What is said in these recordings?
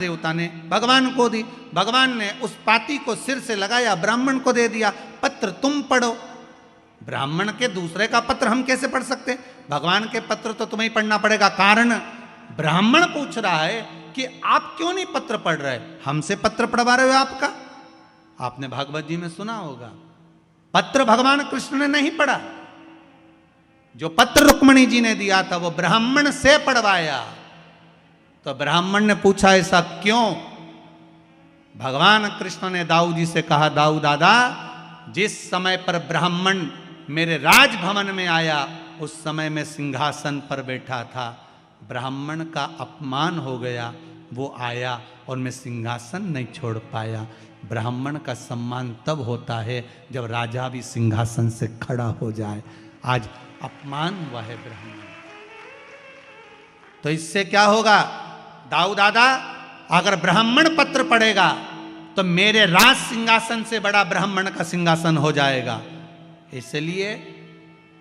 देवता ने भगवान को दी, भगवान ने उस पाती को सिर से लगाया, ब्राह्मण को दे दिया, पत्र तुम पढ़ो। ब्राह्मण के दूसरे का पत्र हम कैसे पढ़ सकते? भगवान के पत्र तो तुम्हें ही पढ़ना पड़ेगा। कारण ब्राह्मण पूछ रहा है कि आप क्यों नहीं पत्र पढ़ रहे, हमसे पत्र पढ़वा रहे हो आपका। आपने भागवत जी में सुना होगा, पत्र भगवान कृष्ण ने नहीं पढ़ा, जो पत्र रुक्मिणी जी ने दिया था वो ब्राह्मण से पढ़वाया। तो ब्राह्मण ने पूछा ऐसा क्यों? भगवान कृष्ण ने दाऊ जी से कहा, दाऊ दादा, जिस समय पर ब्राह्मण मेरे राजभवन में आया उस समय मैं सिंहासन पर बैठा था, ब्राह्मण का अपमान हो गया, वो आया और मैं सिंहासन नहीं छोड़ पाया। ब्राह्मण का सम्मान तब होता है जब राजा भी सिंहासन से खड़ा हो जाए। आज अपमान हुआ है ब्राह्मण। तो इससे क्या होगा दाऊ दादा, अगर ब्राह्मण पत्र पढ़ेगा तो मेरे राज सिंहासन से बड़ा ब्राह्मण का सिंहासन हो जाएगा। इसलिए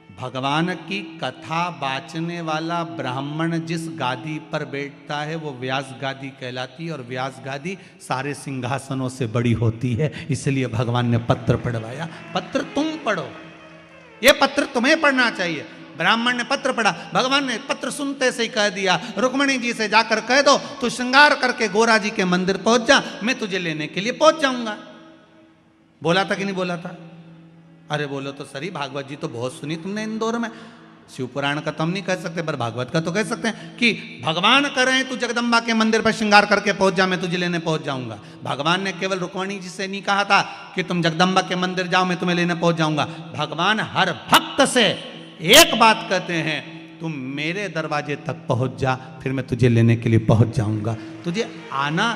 भगवान की कथा बाचने वाला ब्राह्मण जिस गादी पर बैठता है वो व्यास गादी कहलाती है, और व्यास गादी सारे सिंहासनों से बड़ी होती है। इसलिए भगवान ने पत्र पढ़वाया। पत्र तुम पढ़ो, ये पत्र तुम्हें पढ़ना चाहिए। ब्राह्मण ने पत्र पढ़ा, भगवान ने पत्र सुनते से ही कह दिया, रुक्मिणी जी से जाकर कह दो तू श्रृंगार करके गोरा जी के मंदिर पहुंच जा, मैं तुझे लेने के लिए पहुंच जाऊंगा। बोला था कि नहीं बोला था? अरे बोलो तो सही, भागवत जी तो बहुत सुनी तुमने इंदौर में। शिव पुराण का तो हम नहीं कह सकते, पर भागवत का तो कह सकते हैं कि भगवान कह रहे हैं तू जगदम्बा के मंदिर पर श्रृंगार करके पहुंच जा, मैं तुझे लेने पहुंच जाऊंगा। भगवान ने केवल रुक्मिणी जी से नहीं कहा था कि तुम जगदम्बा के मंदिर जाओ, मैं तुम्हें लेने पहुंच जाऊंगा। भगवान हर भक्त से एक बात कहते हैं, तुम मेरे दरवाजे तक पहुंच जा, फिर मैं तुझे लेने के लिए पहुंच जाऊंगा। तुझे आना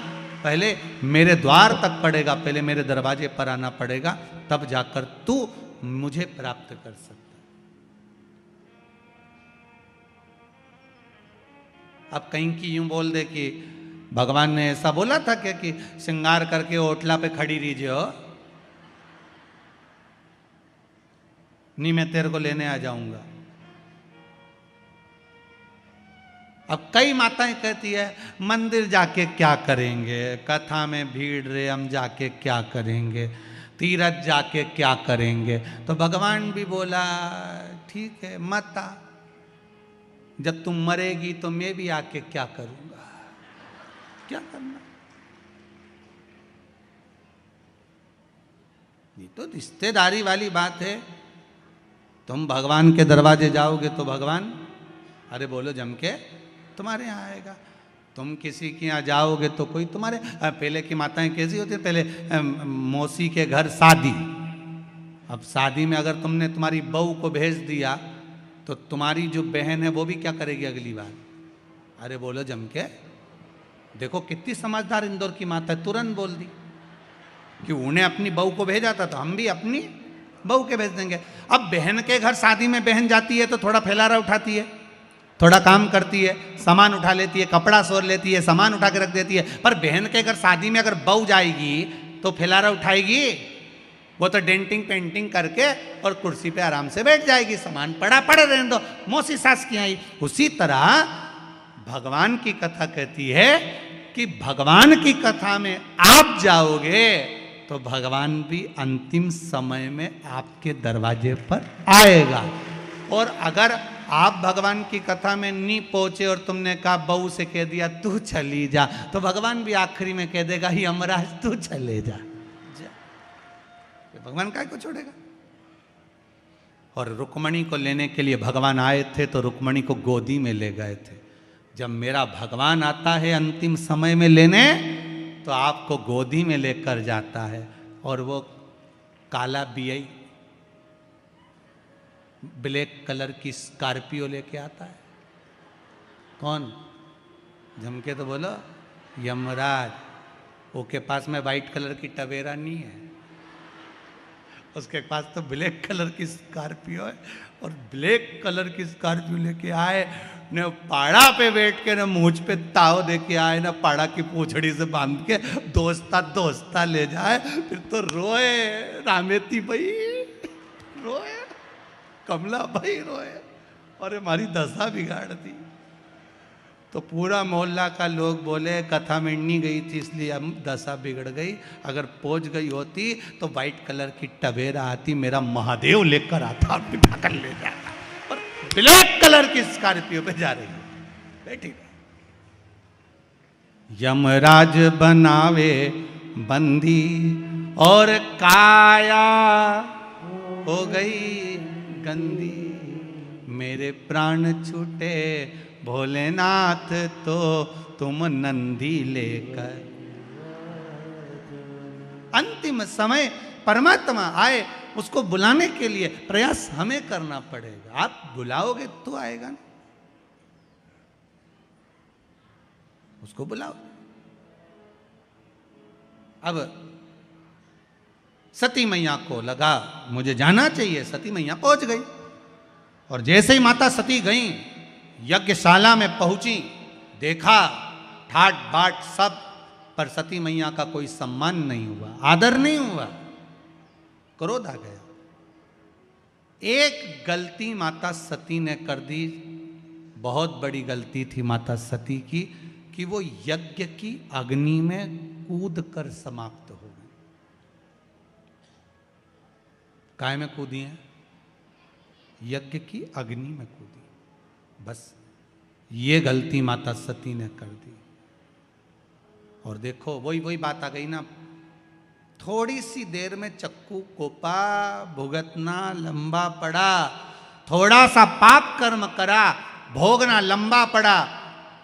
पहले मेरे द्वार तक पड़ेगा, पहले मेरे दरवाजे पर आना पड़ेगा, तब जाकर तू मुझे प्राप्त कर सकता। अब कहीं की यूं बोल दे कि भगवान ने ऐसा बोला था क्या कि श्रृंगार करके ओटला पे खड़ी रहिए, नहीं मैं तेरे को लेने आ जाऊंगा। अब कई माताएं कहती है मंदिर जाके क्या करेंगे, कथा में भीड़ रे हम जाके क्या करेंगे, तीरथ जाके क्या करेंगे। तो भगवान भी बोला ठीक है मत आ, जब तुम मरेगी तो मैं भी आके क्या करूंगा, क्या करना। ये तो रिश्तेदारी वाली बात है। तुम भगवान के दरवाजे जाओगे तो भगवान अरे बोलो जम के तुम्हारे यहाँ आएगा। तुम किसी के यहाँ जाओगे तो कोई तुम्हारे, पहले की माताएं कैसी होती है, पहले मौसी के घर शादी, अब शादी में अगर तुमने तुम्हारी बहू को भेज दिया तो तुम्हारी जो बहन है वो भी क्या करेगी अगली बार, अरे बोलो जम के। देखो कितनी समझदार इंदौर की माता है, तुरंत बोल दी कि उन्हें अपनी बहू को भेजा था तो हम भी अपनी बहू के भेज देंगे। अब बहन के घर शादी में बहन जाती है तो थोड़ा फैलारा उठाती है, थोड़ा काम करती है, सामान उठा लेती है, कपड़ा सोर लेती है, सामान उठा के रख देती है। पर बहन के घर शादी में अगर बहू जाएगी तो फैलारा उठाएगी? वो तो डेंटिंग पेंटिंग करके और कुर्सी पे आराम से बैठ जाएगी, सामान पड़ा पड़े रहने दो, मौसी सास की आई। उसी तरह भगवान की कथा कहती है कि भगवान की कथा में आप जाओगे तो भगवान भी अंतिम समय में आपके दरवाजे पर आएगा। और अगर आप भगवान की कथा में नहीं पहुंचे और तुमने कहा बहू से कह दिया तू चली जा, तो भगवान भी आखिरी में कह देगा यमराज तू चले जा, भगवान काय को छोड़ेगा। और रुक्मिणी को लेने के लिए भगवान आए थे तो रुक्मिणी को गोदी में ले गए थे। जब मेरा भगवान आता है अंतिम समय में लेने तो आपको गोदी में लेकर जाता है, और वो काला बीआई ब्लैक कलर की स्कॉर्पियो लेके आता है। कौन? झमके तो बोलो यमराज। उसके पास में वाइट कलर की टवेरा नहीं है, उसके पास तो ब्लैक कलर की स्कॉर्पियो है। और ब्लैक कलर की स्कॉर्पियो लेके आए, न पाड़ा पे बैठ के न मूछ पे ताव दे के आए, न पाड़ा की पूछड़ी से बांध के दोस्ता दोस्ता ले जाए। फिर तो रोए रामेती भाई, रोए कमला भाई, रोए और हमारी दशा बिगाड़ दी। तो पूरा मोहल्ला का लोग बोले कथा मिड़नी गई थी इसलिए अब दशा बिगड़ गई, अगर पहुंच गई होती तो वाइट कलर की टवेरा आती, मेरा महादेव लेकर आता और बिठा कर ले जाता, और ब्लैक कलर की स्कॉर्पियो पे जा रही है बैठी। यमराज बनावे बंदी और काया हो गई गंदी, मेरे प्राण छूटे भोलेनाथ तो तुम नंदी लेकर। अंतिम समय परमात्मा आए, उसको बुलाने के लिए प्रयास हमें करना पड़ेगा। आप बुलाओगे तो आएगा ना, उसको बुलाओ। अब सती मैया को लगा मुझे जाना चाहिए, सती मैया पहुंच गई, और जैसे ही माता सती गई यज्ञशाला में पहुंची, देखा ठाट बाट सब, पर सती मैया का कोई सम्मान नहीं हुआ, आदर नहीं हुआ, क्रोध आ गया। एक गलती माता सती ने कर दी, बहुत बड़ी गलती थी माता सती की, कि वो यज्ञ की अग्नि में कूद कर समाप्त हो गई। काय में कूदी है? यज्ञ की अग्नि में कूदी। बस ये गलती माता सती ने कर दी। और देखो वही बात आ गई ना, थोड़ी सी देर में चक्कू कोपा, भुगतना लंबा पड़ा, थोड़ा सा पाप कर्म करा, भोगना लंबा पड़ा।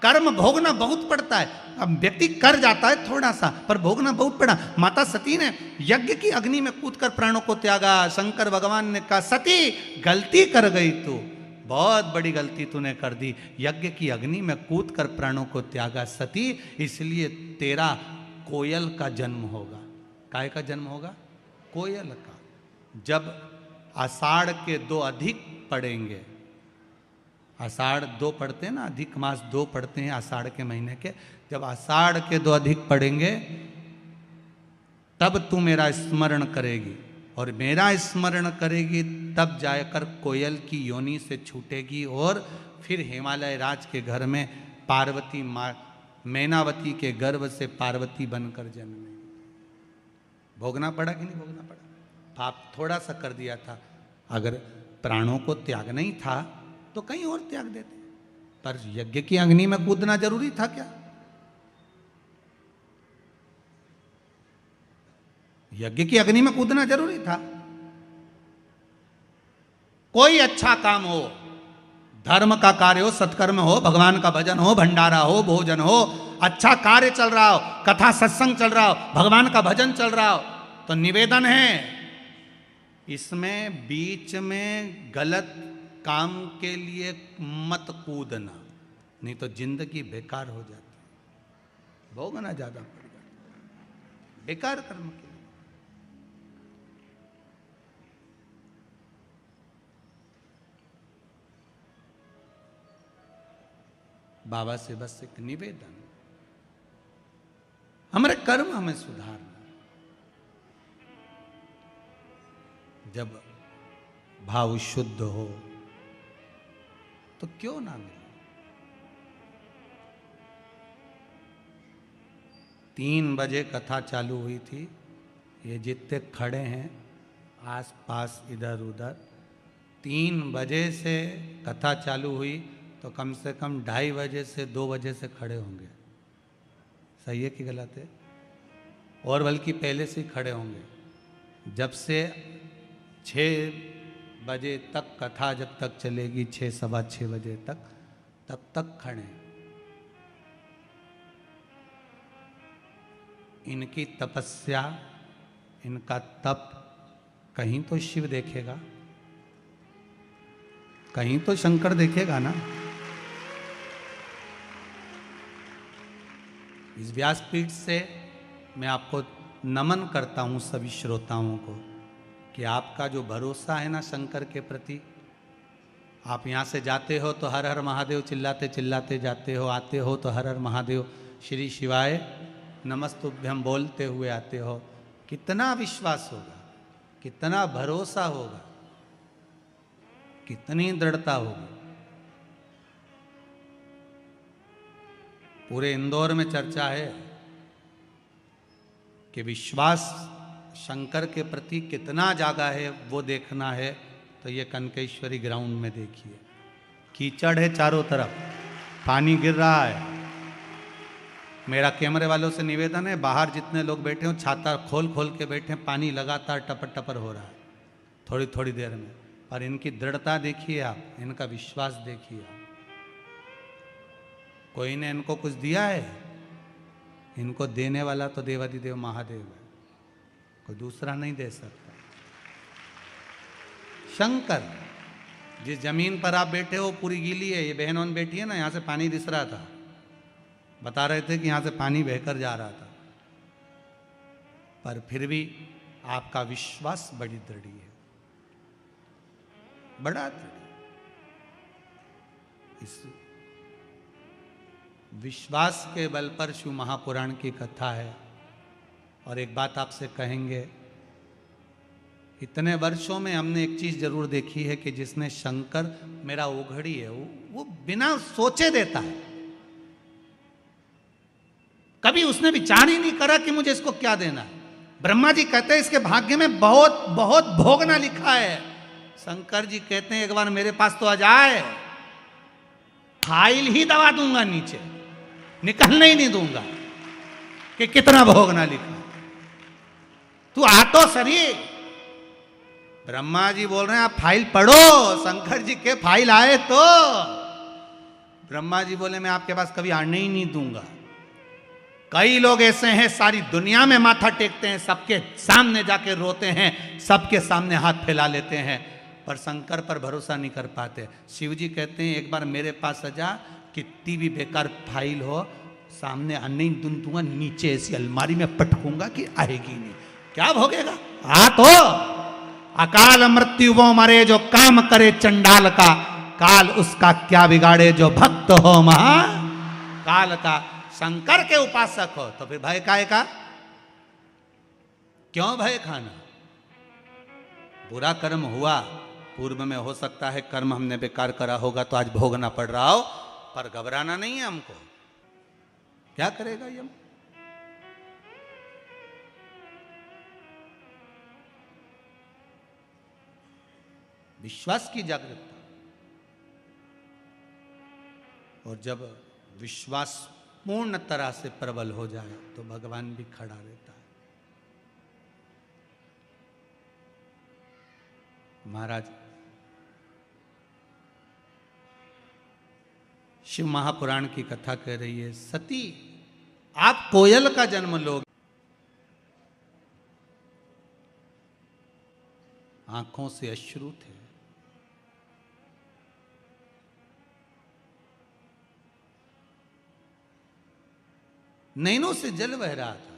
कर्म भोगना बहुत पड़ता है, अब व्यक्ति कर जाता है थोड़ा सा, पर भोगना बहुत पड़ा। माता सती ने यज्ञ की अग्नि में कूदकर प्राणों को त्यागा। शंकर भगवान ने कहा सती गलती कर गई तू, बहुत बड़ी गलती तूने कर दी, यज्ञ की अग्नि में कूदकर प्राणों को त्यागा सती, इसलिए तेरा कोयल का जन्म होगा। काय का जन्म होगा? कोयल का। जब आषाढ़ के 2 अधिक पड़ेंगे, आषाढ़ 2 पढ़ते हैं ना, अधिक मास 2 पढ़ते हैं आषाढ़ के महीने के, जब आषाढ़ के 2 अधिक पढ़ेंगे तब तू मेरा स्मरण करेगी, और मेरा स्मरण करेगी तब जाकर कोयल की योनि से छूटेगी, और फिर हिमालय राज के घर में पार्वती माँ मैनावती के गर्भ से पार्वती बनकर जन्मेगी। भोगना पड़ा कि नहीं भोगना पड़ा? पाप थोड़ा सा कर दिया था, अगर प्राणों को त्यागना ही था तो कहीं और त्याग देते, पर यज्ञ की अग्नि में कूदना जरूरी था क्या? यज्ञ की अग्नि में कूदना जरूरी था? कोई अच्छा काम हो, धर्म का कार्य हो, सत्कर्म हो, भगवान का भजन हो, भंडारा हो, भोजन हो, अच्छा कार्य चल रहा हो, कथा सत्संग चल रहा हो, भगवान का भजन चल रहा हो, तो निवेदन है इसमें बीच में गलत काम के लिए मत कूदना, नहीं तो जिंदगी बेकार हो जाती है, भोगना ज्यादा पड़ जाता है बेकार कर्म के लिए। बाबा से बस एक निवेदन, हमारे कर्म हमें सुधारना। जब भाव शुद्ध हो तो क्यों ना मिले। 3 बजे कथा चालू हुई थी, ये जितने खड़े हैं आस पास इधर उधर, 3 बजे से कथा चालू हुई तो कम से कम 2:30 बजे से 2 बजे से खड़े होंगे। सही है कि गलत है? और बल्कि पहले से ही खड़े होंगे। जब से 6 बजे तक कथा जब तक चलेगी, 6 सवा 6 बजे तक, तब तक खड़े। इनकी तपस्या, इनका तप कहीं तो शिव देखेगा, कहीं तो शंकर देखेगा ना। इस व्यासपीठ से मैं आपको नमन करता हूं सभी श्रोताओं को कि आपका जो भरोसा है ना शंकर के प्रति, आप यहाँ से जाते हो तो हर हर महादेव चिल्लाते चिल्लाते जाते हो, आते हो तो हर हर महादेव श्री शिवाय नमस्तुभ्यम बोलते हुए आते हो। कितना विश्वास होगा, कितना भरोसा होगा, कितनी दृढ़ता होगी। पूरे इंदौर में चर्चा है कि विश्वास शंकर के प्रति कितना जागा है, वो देखना है तो ये कनकेश्वरी ग्राउंड में देखिए। कीचड़ है चारों तरफ, पानी गिर रहा है। मेरा कैमरे वालों से निवेदन है, बाहर जितने लोग बैठे हो छाता खोल खोल के बैठे, पानी लगातार टपर टपर हो रहा है थोड़ी थोड़ी देर में। पर इनकी दृढ़ता देखिए आप, इनका विश्वास देखिए आप। कोई ने इनको कुछ दिया है? इनको देने वाला तो देवाधिदेव महादेव है, कोई दूसरा नहीं दे सकता। शंकर, जिस जमीन पर आप बैठे हो पूरी गीली है, ये बहन बैठी है ना, यहां से पानी दिस रहा था, बता रहे थे कि यहां से पानी बहकर जा रहा था, पर फिर भी आपका विश्वास बड़ी दृढ़ है, बड़ा दृढ़। इस विश्वास के बल पर शिव महापुराण की कथा है। और एक बात आपसे कहेंगे, इतने वर्षों में हमने एक चीज जरूर देखी है कि जिसने शंकर, मेरा ओघड़ी है, वो बिना सोचे देता है। कभी उसने विचार ही नहीं करा कि मुझे इसको क्या देना है। ब्रह्मा जी कहते हैं इसके भाग्य में बहुत बहुत भोगना लिखा है। शंकर जी कहते हैं एक बार मेरे पास तो आ जाए, फाइल ही दबा दूंगा नीचे, निकलने ही नहीं दूंगा कि कितना भोगना लिखा। तू आ तो सही। ब्रह्मा जी बोल रहे हैं आप फाइल पढ़ो। शंकर जी के फाइल आए तो ब्रह्मा जी बोले मैं आपके पास कभी आने ही नहीं दूंगा। कई लोग ऐसे हैं सारी दुनिया में माथा टेकते हैं, सबके सामने जाके रोते हैं, सबके सामने हाथ फैला लेते हैं, पर शंकर पर भरोसा नहीं कर पाते। शिव जी कहते हैं एक बार मेरे पास आ जा, कितनी भी बेकार फाइल हो सामने आने ही दूंगा, नीचे ऐसी अलमारी में पटकूंगा कि आएगी नहीं। क्या भोगेगा? आ तो अकाल मृत्यु वो मरे जो काम करे चंडाल का, काल उसका क्या बिगाड़े जो भक्त हो महा काल का। शंकर के उपासक हो तो फिर भय काहे का? क्यों भय खाना? बुरा कर्म हुआ पूर्व में, हो सकता है कर्म हमने बेकार करा होगा तो आज भोगना पड़ रहा हो, पर घबराना नहीं है हमको। क्या करेगा यम? विश्वास की जागरूकता, और जब विश्वास पूर्ण तरह से प्रबल हो जाए तो भगवान भी खड़ा रहता है। महाराज शिव महापुराण की कथा कह रही है, सती आप कोयल का जन्म लोगे। आंखों से अश्रु थे, नैनों से जल बह रहा था।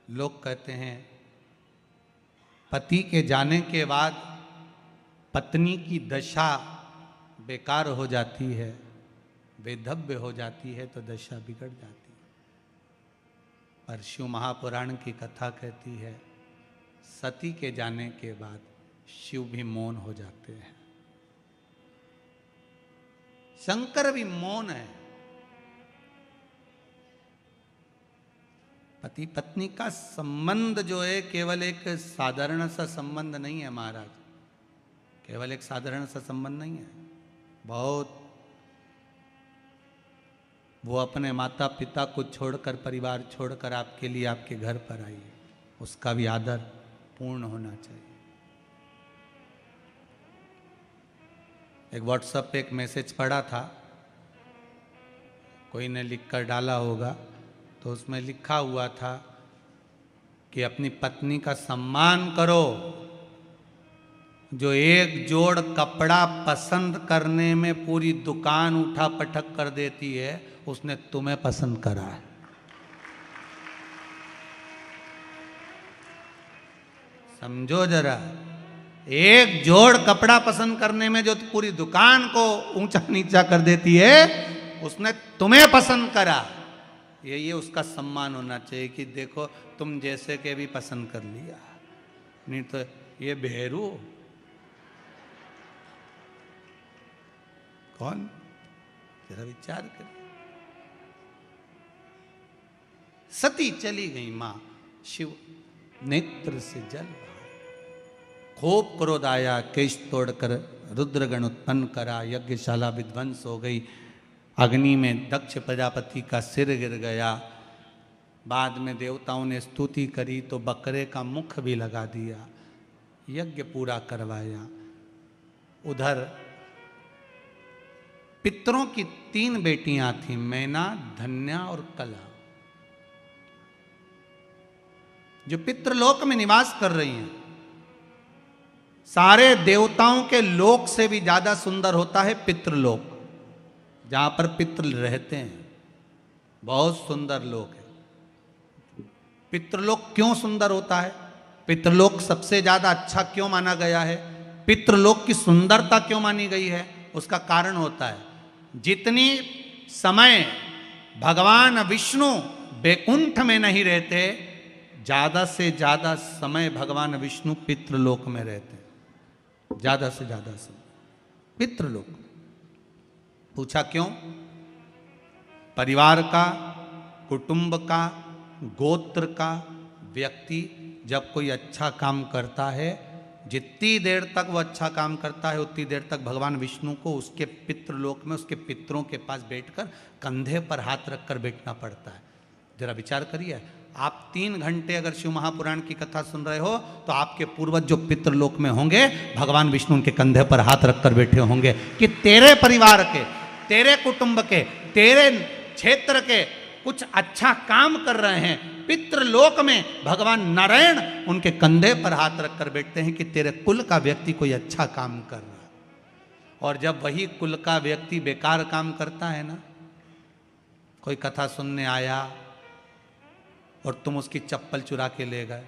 लोग कहते हैं पति के जाने के बाद पत्नी की दशा बेकार हो जाती है, बेधव्य हो जाती है, तो दशा बिगड़ जाती है। पर शिव महापुराण की कथा कहती है सती के जाने के बाद शिव भी मौन हो जाते हैं, शंकर भी मौन है। पति पत्नी का संबंध जो है केवल एक साधारण सा संबंध नहीं है महाराज, केवल एक साधारण सा संबंध नहीं है। बहुत, वो अपने माता पिता को छोड़कर, परिवार छोड़कर आपके लिए आपके घर पर आई है, उसका भी आदर पूर्ण होना चाहिए। एक व्हाट्सएप पे एक मैसेज पढ़ा था, कोई ने लिखकर डाला होगा, तो उसमें लिखा हुआ था कि अपनी पत्नी का सम्मान करो। जो एक जोड़ कपड़ा पसंद करने में पूरी दुकान उठा पटक कर देती है, उसने तुम्हें पसंद करा है। समझो जरा, एक जोड़ कपड़ा पसंद करने में जो पूरी दुकान को ऊंचा नीचा कर देती है, उसने तुम्हें पसंद करा। ये उसका सम्मान होना चाहिए कि देखो तुम जैसे के भी पसंद कर लिया, नहीं तो ये भेरू कौन? जरा विचार करिए। सती चली गई मां, शिव नेत्र से जल बहा, खूब क्रोध आया, केश तोड़कर रुद्रगण उत्पन्न करा, यज्ञशाला विध्वंस हो गई, अग्नि में दक्ष प्रजापति का सिर गिर गया। बाद में देवताओं ने स्तुति करी तो बकरे का मुख भी लगा दिया, यज्ञ पूरा करवाया। उधर पितरों की 3 बेटियां थीं, मैना, धन्या और कला, जो पितृलोक में निवास कर रही हैं। सारे देवताओं के लोक से भी ज्यादा सुंदर होता है पितृलोक, जहां पर पितृ रहते हैं। बहुत सुंदर लोक है। पितृलोक क्यों सुंदर होता है? पितृलोक सबसे ज्यादा अच्छा क्यों माना गया है? पितृलोक की सुंदरता क्यों मानी गई है? उसका कारण होता है, जितनी समय भगवान विष्णु बैकुंठ में नहीं रहते, ज्यादा से ज्यादा समय भगवान विष्णु पितृलोक में रहते हैं। ज्यादा से ज्यादा समय पितृलोक। पूछा क्यों? परिवार का, कुटुंब का, गोत्र का व्यक्ति जब कोई अच्छा काम करता है, जितनी देर तक वो अच्छा काम करता है उतनी देर तक भगवान विष्णु को उसके पितृलोक में उसके पितरों के पास बैठकर कंधे पर हाथ रखकर बैठना पड़ता है। जरा विचार करिए, आप 3 घंटे अगर शिव महापुराण की कथा सुन रहे हो तो आपके पूर्वज जो पितृलोक में होंगे, भगवान विष्णु उनके कंधे पर हाथ रखकर बैठे होंगे कि तेरे परिवार के, तेरे कुटुंब के, तेरे क्षेत्र के कुछ अच्छा काम कर रहे हैं। पितृलोक में भगवान नारायण उनके कंधे पर हाथ रखकर बैठते हैं कि तेरे कुल का व्यक्ति कोई अच्छा काम कर रहा है। और जब वही कुल का व्यक्ति बेकार काम करता है ना, कोई कथा सुनने आया और तुम उसकी चप्पल चुरा के ले गए,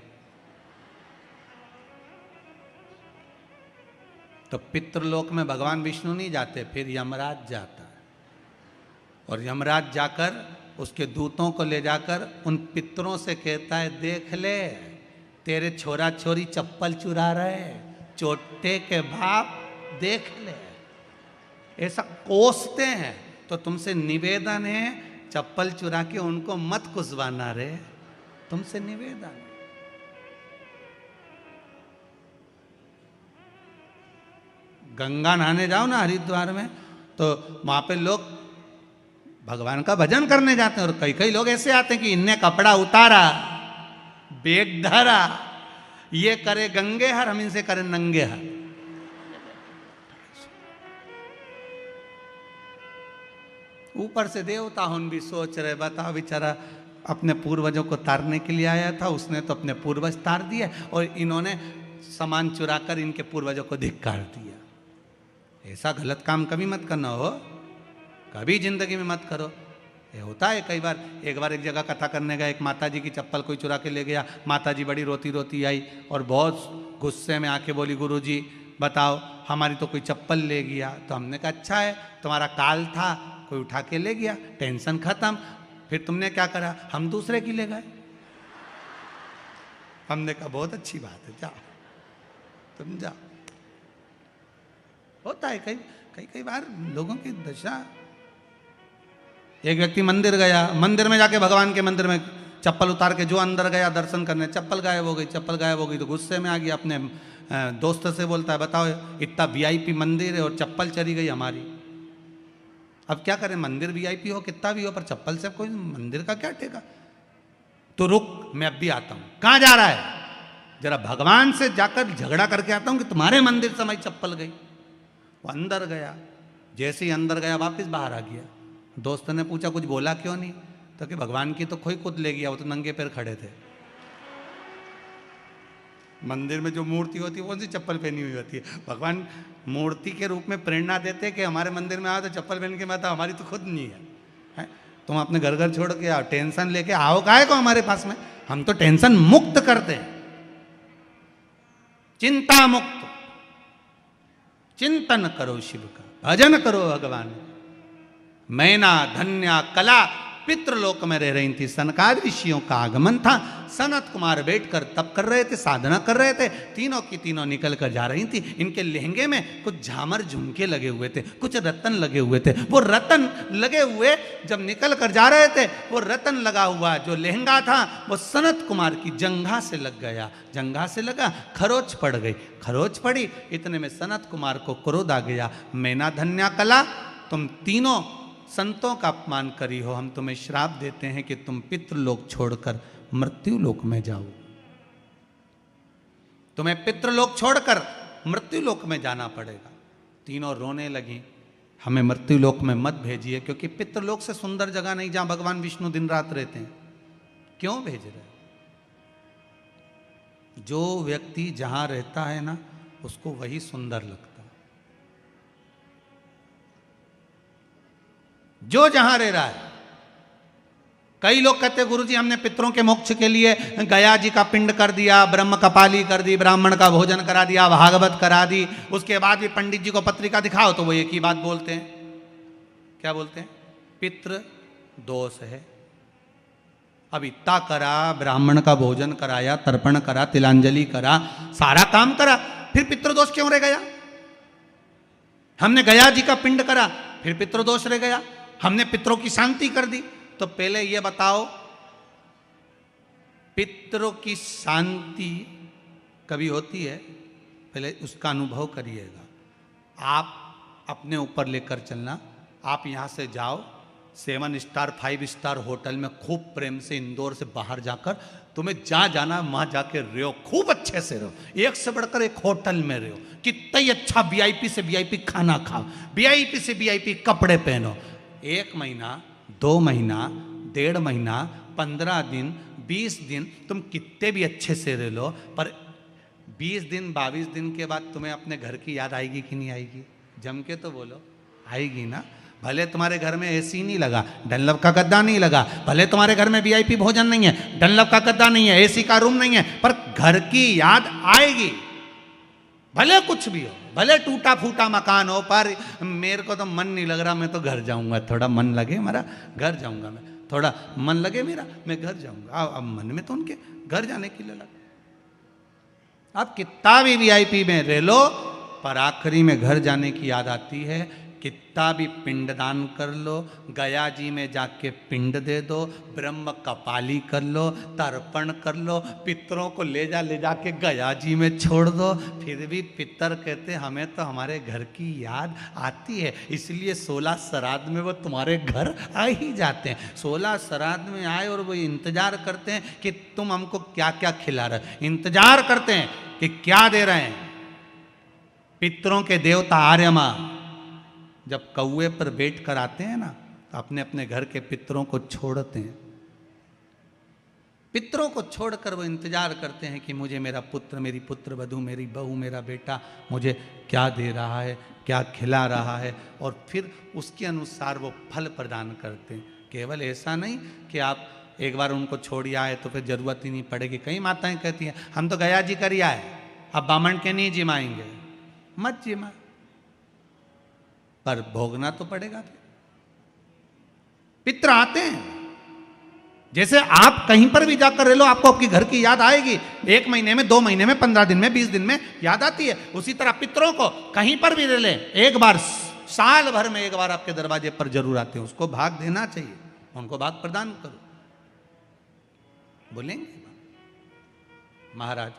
तो पितृलोक में भगवान विष्णु नहीं जाते, फिर यमराज जाता है। और यमराज जाकर उसके दूतों को ले जाकर उन पितरों से कहता है, देख ले तेरे छोरा छोरी चप्पल चुरा रहे, चोटे के बाप देख ले। ऐसा कोसते हैं। तो तुमसे निवेदन है, चप्पल चुरा के उनको मत कुसवाना रे, तुमसे निवेदन। गंगा नहाने जाओ ना हरिद्वार में, तो वहां पे लोग भगवान का भजन करने जाते हैं, और कई कई लोग ऐसे आते हैं कि इनने कपड़ा उतारा, बेग धरा, ये करे गंगे हर, हम इनसे करें नंगे हर। ऊपर से देवता हम भी सोच रहे, बताओ बेचारा अपने पूर्वजों को तारने के लिए आया था, उसने तो अपने पूर्वज तार दिए और इन्होंने सामान चुराकर इनके पूर्वजों को धिक्कार दिया। ऐसा गलत काम कभी मत करना हो, कभी जिंदगी में मत करो। ये होता है कई बार। एक बार एक जगह कथा करने गया, एक माता जी की चप्पल कोई चुरा के ले गया। माता जी बड़ी रोती रोती आई और बहुत गुस्से में आके बोली, गुरु जी बताओ हमारी तो कोई चप्पल ले गया। तो हमने कहा अच्छा है, तुम्हारा काल था, कोई उठा के ले गया, टेंशन खत्म। फिर तुमने क्या करा? हम दूसरे की ले गए। हमने कहा बहुत अच्छी बात है, जाओ तुम जाओ। होता है कई कई कई बार लोगों की दशा। एक व्यक्ति मंदिर गया, मंदिर में जाके भगवान के मंदिर में चप्पल उतार के जो अंदर गया दर्शन करने, चप्पल गायब हो गई। चप्पल गायब हो गई तो गुस्से में आ गया, अपने दोस्त से बोलता है, बताओ इतना वीआईपी मंदिर है और चप्पल चली गई हमारी, अब क्या करें? मंदिर वीआईपी हो कितना भी हो, पर चप्पल से कोई मंदिर का क्या ठेका? तो रुक, मैं अब भी आता हूं। कहां जा रहा है? जरा भगवान से जाकर झगड़ा करके आता हूं कि तुम्हारे मंदिर से हमारी चप्पल गई। वो अंदर गया, जैसे ही अंदर गया वापस बाहर आ गया। दोस्त ने पूछा कुछ बोला क्यों नहीं? तो कि भगवान की तो कोई खुद ले गया, वो तो नंगे पैर खड़े थे। मंदिर में जो मूर्ति होती है वो सी चप्पल पहनी हुई होती है। भगवान मूर्ति के रूप में प्रेरणा देते कि हमारे मंदिर में आओ तो चप्पल पहन के मत आओ, हमारी तो खुद नहीं है। तुम अपने घर घर छोड़ के आओ, टेंशन लेके आओ काहे को हमारे पास में? हम तो टेंशन मुक्त करते हैं, चिंता मुक्त। चिंतन करो शिव का, भजन करो भगवान। मैना, धन्या, कला पितृलोक में रह रही थी। सनकादि ऋषियों का आगमन था। सनत कुमार बैठकर तप कर रहे थे, साधना कर रहे थे। तीनों की तीनों निकल कर जा रही थी। इनके लहंगे में कुछ झामर झुमके लगे हुए थे, कुछ रतन लगे हुए थे। वो रतन लगे हुए जब निकल कर जा रहे थे, वो रतन लगा हुआ जो लहंगा था वो सनत कुमार की जंघा से लग गया। जंघा से लगा, खरोच पड़ गई। खरोच पड़ी, इतने में सनत कुमार को क्रोध आ गया। मैना धन्या कला, तुम तीनों संतों का अपमान करी हो, हम तुम्हें श्राप देते हैं कि तुम पितृलोक छोड़कर मृत्यु लोक में जाओ। तुम्हें पितृलोक छोड़कर मृत्यु लोक में जाना पड़ेगा। तीनों रोने लगी, हमें मृत्यु लोक में मत भेजिए, क्योंकि पितृलोक से सुंदर जगह नहीं जहां भगवान विष्णु दिन रात रहते हैं। क्यों भेज रहे? जो व्यक्ति जहां रहता है ना, उसको वही सुंदर लगता है। जो जहां रह रहा है। कई लोग कहते हैं गुरुजी हमने पितरों के मोक्ष के लिए गया जी का पिंड कर दिया, ब्रह्म कपाली कर दी, ब्राह्मण का भोजन करा दिया, भागवत करा दी, उसके बाद भी पंडित जी को पत्रिका दिखाओ तो वो एक ही बात बोलते हैं। क्या बोलते हैं? पितृ दोष है। अब इतना करा, ब्राह्मण का भोजन कराया, तर्पण करा, तिलांजलि करा, सारा काम करा, फिर पितृदोष क्यों रह गया? हमने गया जी का पिंड करा, फिर पितृदोष रह गया। हमने पितरों की शांति कर दी। तो पहले ये बताओ, पितरों की शांति कभी होती है? पहले उसका अनुभव करिएगा। आप अपने ऊपर लेकर चलना। आप यहाँ से जाओ 7 स्टार 5 स्टार होटल में खूब प्रेम से इंदौर से बाहर जाकर, तुम्हें जहाँ जाना वहाँ जाके रहो, खूब अच्छे से रहो, एक से बढ़कर एक होटल में रहो, कितना ही अच्छा वीआईपी से वीआईपी खाना खाओ, वीआईपी से वीआईपी कपड़े पहनो। 1 महीना, 2 महीना, 1.5 महीना, 15 दिन, 20 दिन तुम कितने भी अच्छे से रह लो, पर 20 दिन 22 दिन के बाद तुम्हें अपने घर की याद आएगी कि नहीं आएगी? जम के तो बोलो, आएगी ना। भले तुम्हारे घर में एसी नहीं लगा, डनलप का गद्दा नहीं लगा, भले तुम्हारे घर में वीआईपी भोजन नहीं है, डनलप का गद्दा नहीं है, एसी का रूम नहीं है, पर घर की याद आएगी। भले कुछ भी हो, भले टूटा फूटा मकान हो, पर मेरे को तो मन नहीं लग रहा, मैं तो घर जाऊंगा। थोड़ा मन लगे मेरा, घर जाऊंगा। मैं थोड़ा मन लगे मेरा, मैं घर जाऊंगा। अब मन में तो उनके घर जाने के लिए लगा। अब कितना भी वीआईपी में रह लो, पर आखिरी में घर जाने की याद आती है। कितना भी पिंडदान कर लो, गया जी में जाके पिंड दे दो, ब्रह्म कपाली कर लो, तर्पण कर लो, पितरों को ले जाके गया जी में छोड़ दो, फिर भी पितर कहते हमें तो हमारे घर की याद आती है, इसलिए 16 श्राद्ध में वो तुम्हारे घर आ ही जाते हैं। 16 श्राद्ध में आए और वो इंतजार करते हैं कि तुम हमको क्या क्या खिला रहे, इंतजार करते हैं कि क्या दे रहे हैं। पितरों के देवता आर्यमा जब कौए पर बैठ कर आते हैं ना, तो अपने अपने घर के पितरों को छोड़ते हैं। पितरों को छोड़कर वो इंतजार करते हैं कि मुझे मेरा पुत्र, मेरी पुत्र वधू, मेरी बहू, मेरा बेटा मुझे क्या दे रहा है, क्या खिला रहा है, और फिर उसके अनुसार वो फल प्रदान करते हैं। केवल ऐसा नहीं कि आप एक बार उनको छोड़ आए तो फिर जरूरत ही नहीं पड़ेगी। कई माताएं कहती हैं हम तो गया जी कर आए, अब बामण के नहीं जिमाएंगे। मत जिमा, पर भोगना तो पड़ेगा। पितर आते हैं, जैसे आप कहीं पर भी जाकर रह लो, आपको आपकी घर की याद आएगी। 1 महीने में, 2 महीने में, 15 दिन में, 20 दिन में याद आती है। उसी तरह पितरों को कहीं पर भी रह ले, एक बार साल भर में एक बार आपके दरवाजे पर जरूर आते हैं। उसको भाग देना चाहिए, उनको भाग प्रदान करो। बोलेंगे महाराज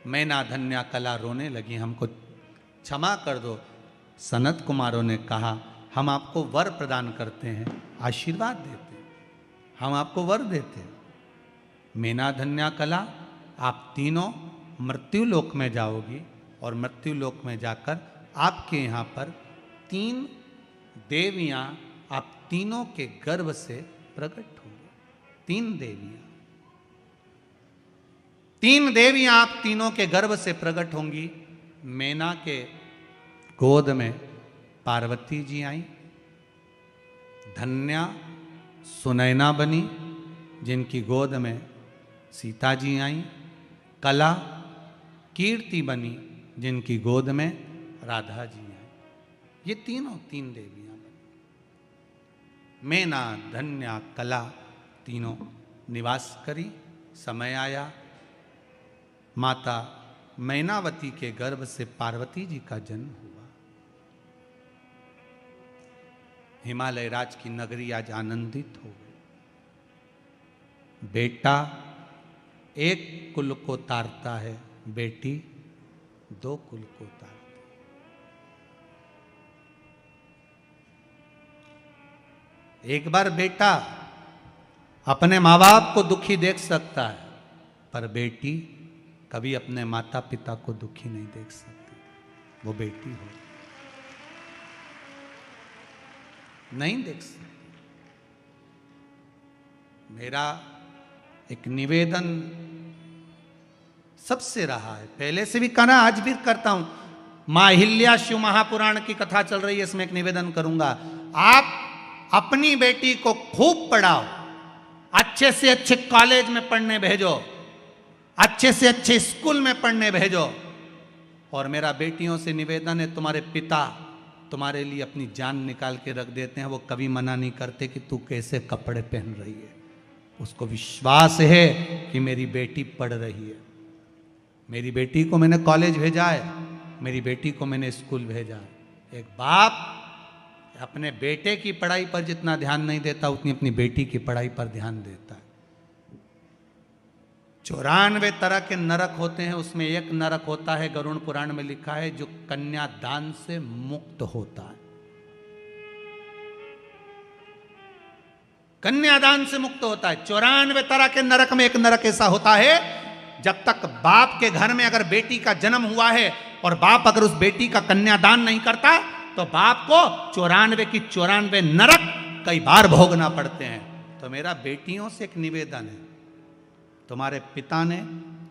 मैना धन्या कला रोने लगी, हमको क्षमा कर दो। सनत कुमारों ने कहा हम आपको वर प्रदान करते हैं, आशीर्वाद देते हैं, हम आपको वर देते हैं। मैना धन्या कला, आप तीनों मृत्यु लोक में जाओगी, और मृत्यु लोक में जाकर आपके यहाँ पर 3 देवियाँ आप तीनों के गर्भ से प्रकट होंगी। 3 देवियाँ, 3 देवियाँ आप तीनों के गर्भ से प्रकट होंगी। मैना के गोद में पार्वती जी आई, धन्या सुनैना बनी जिनकी गोद में सीता जी आई, कला कीर्ति बनी जिनकी गोद में राधा जी आई। ये तीनों 3 देवियां बनी। मैना धन्या कला तीनों निवास करी। समय आया, माता मैनावती के गर्भ से पार्वती जी का जन्म हुआ। हिमालय राज की नगरी आज आनंदित हो गई। बेटा एक कुल को तारता है, बेटी दो कुल को तारती। एक बार बेटा अपने माँ बाप को दुखी देख सकता है, पर बेटी कभी अपने माता पिता को दुखी नहीं देख सकती। वो बेटी हो नहीं देख सकती। मेरा एक निवेदन सबसे रहा है, पहले से भी करना, आज भी करता हूं। मां अहिल्या शिव महापुराण की कथा चल रही है, इसमें एक निवेदन करूंगा। आप अपनी बेटी को खूब पढ़ाओ, अच्छे से अच्छे कॉलेज में पढ़ने भेजो, अच्छे से अच्छे स्कूल में पढ़ने भेजो। और मेरा बेटियों से निवेदन है, तुम्हारे पिता तुम्हारे लिए अपनी जान निकाल के रख देते हैं, वो कभी मना नहीं करते कि तू कैसे कपड़े पहन रही है। उसको विश्वास है कि मेरी बेटी पढ़ रही है। मेरी बेटी को मैंने कॉलेज भेजा है, मेरी बेटी को मैंने स्कूल भेजा है। एक बाप अपने बेटे की पढ़ाई पर जितना ध्यान नहीं देता, उतनी अपनी बेटी की पढ़ाई पर ध्यान देता है। 94 तरह के नरक होते हैं, उसमें एक नरक होता है, गरुड़ पुराण में लिखा है, जो कन्यादान से मुक्त होता है। कन्यादान से मुक्त होता है। 94 तरह के नरक में एक नरक ऐसा होता है, जब तक बाप के घर में अगर बेटी का जन्म हुआ है और बाप अगर उस बेटी का कन्यादान नहीं करता, तो बाप को 94 की 94 नरक कई बार भोगना पड़ते हैं। तो मेरा बेटियों से एक निवेदन है, तुम्हारे पिता ने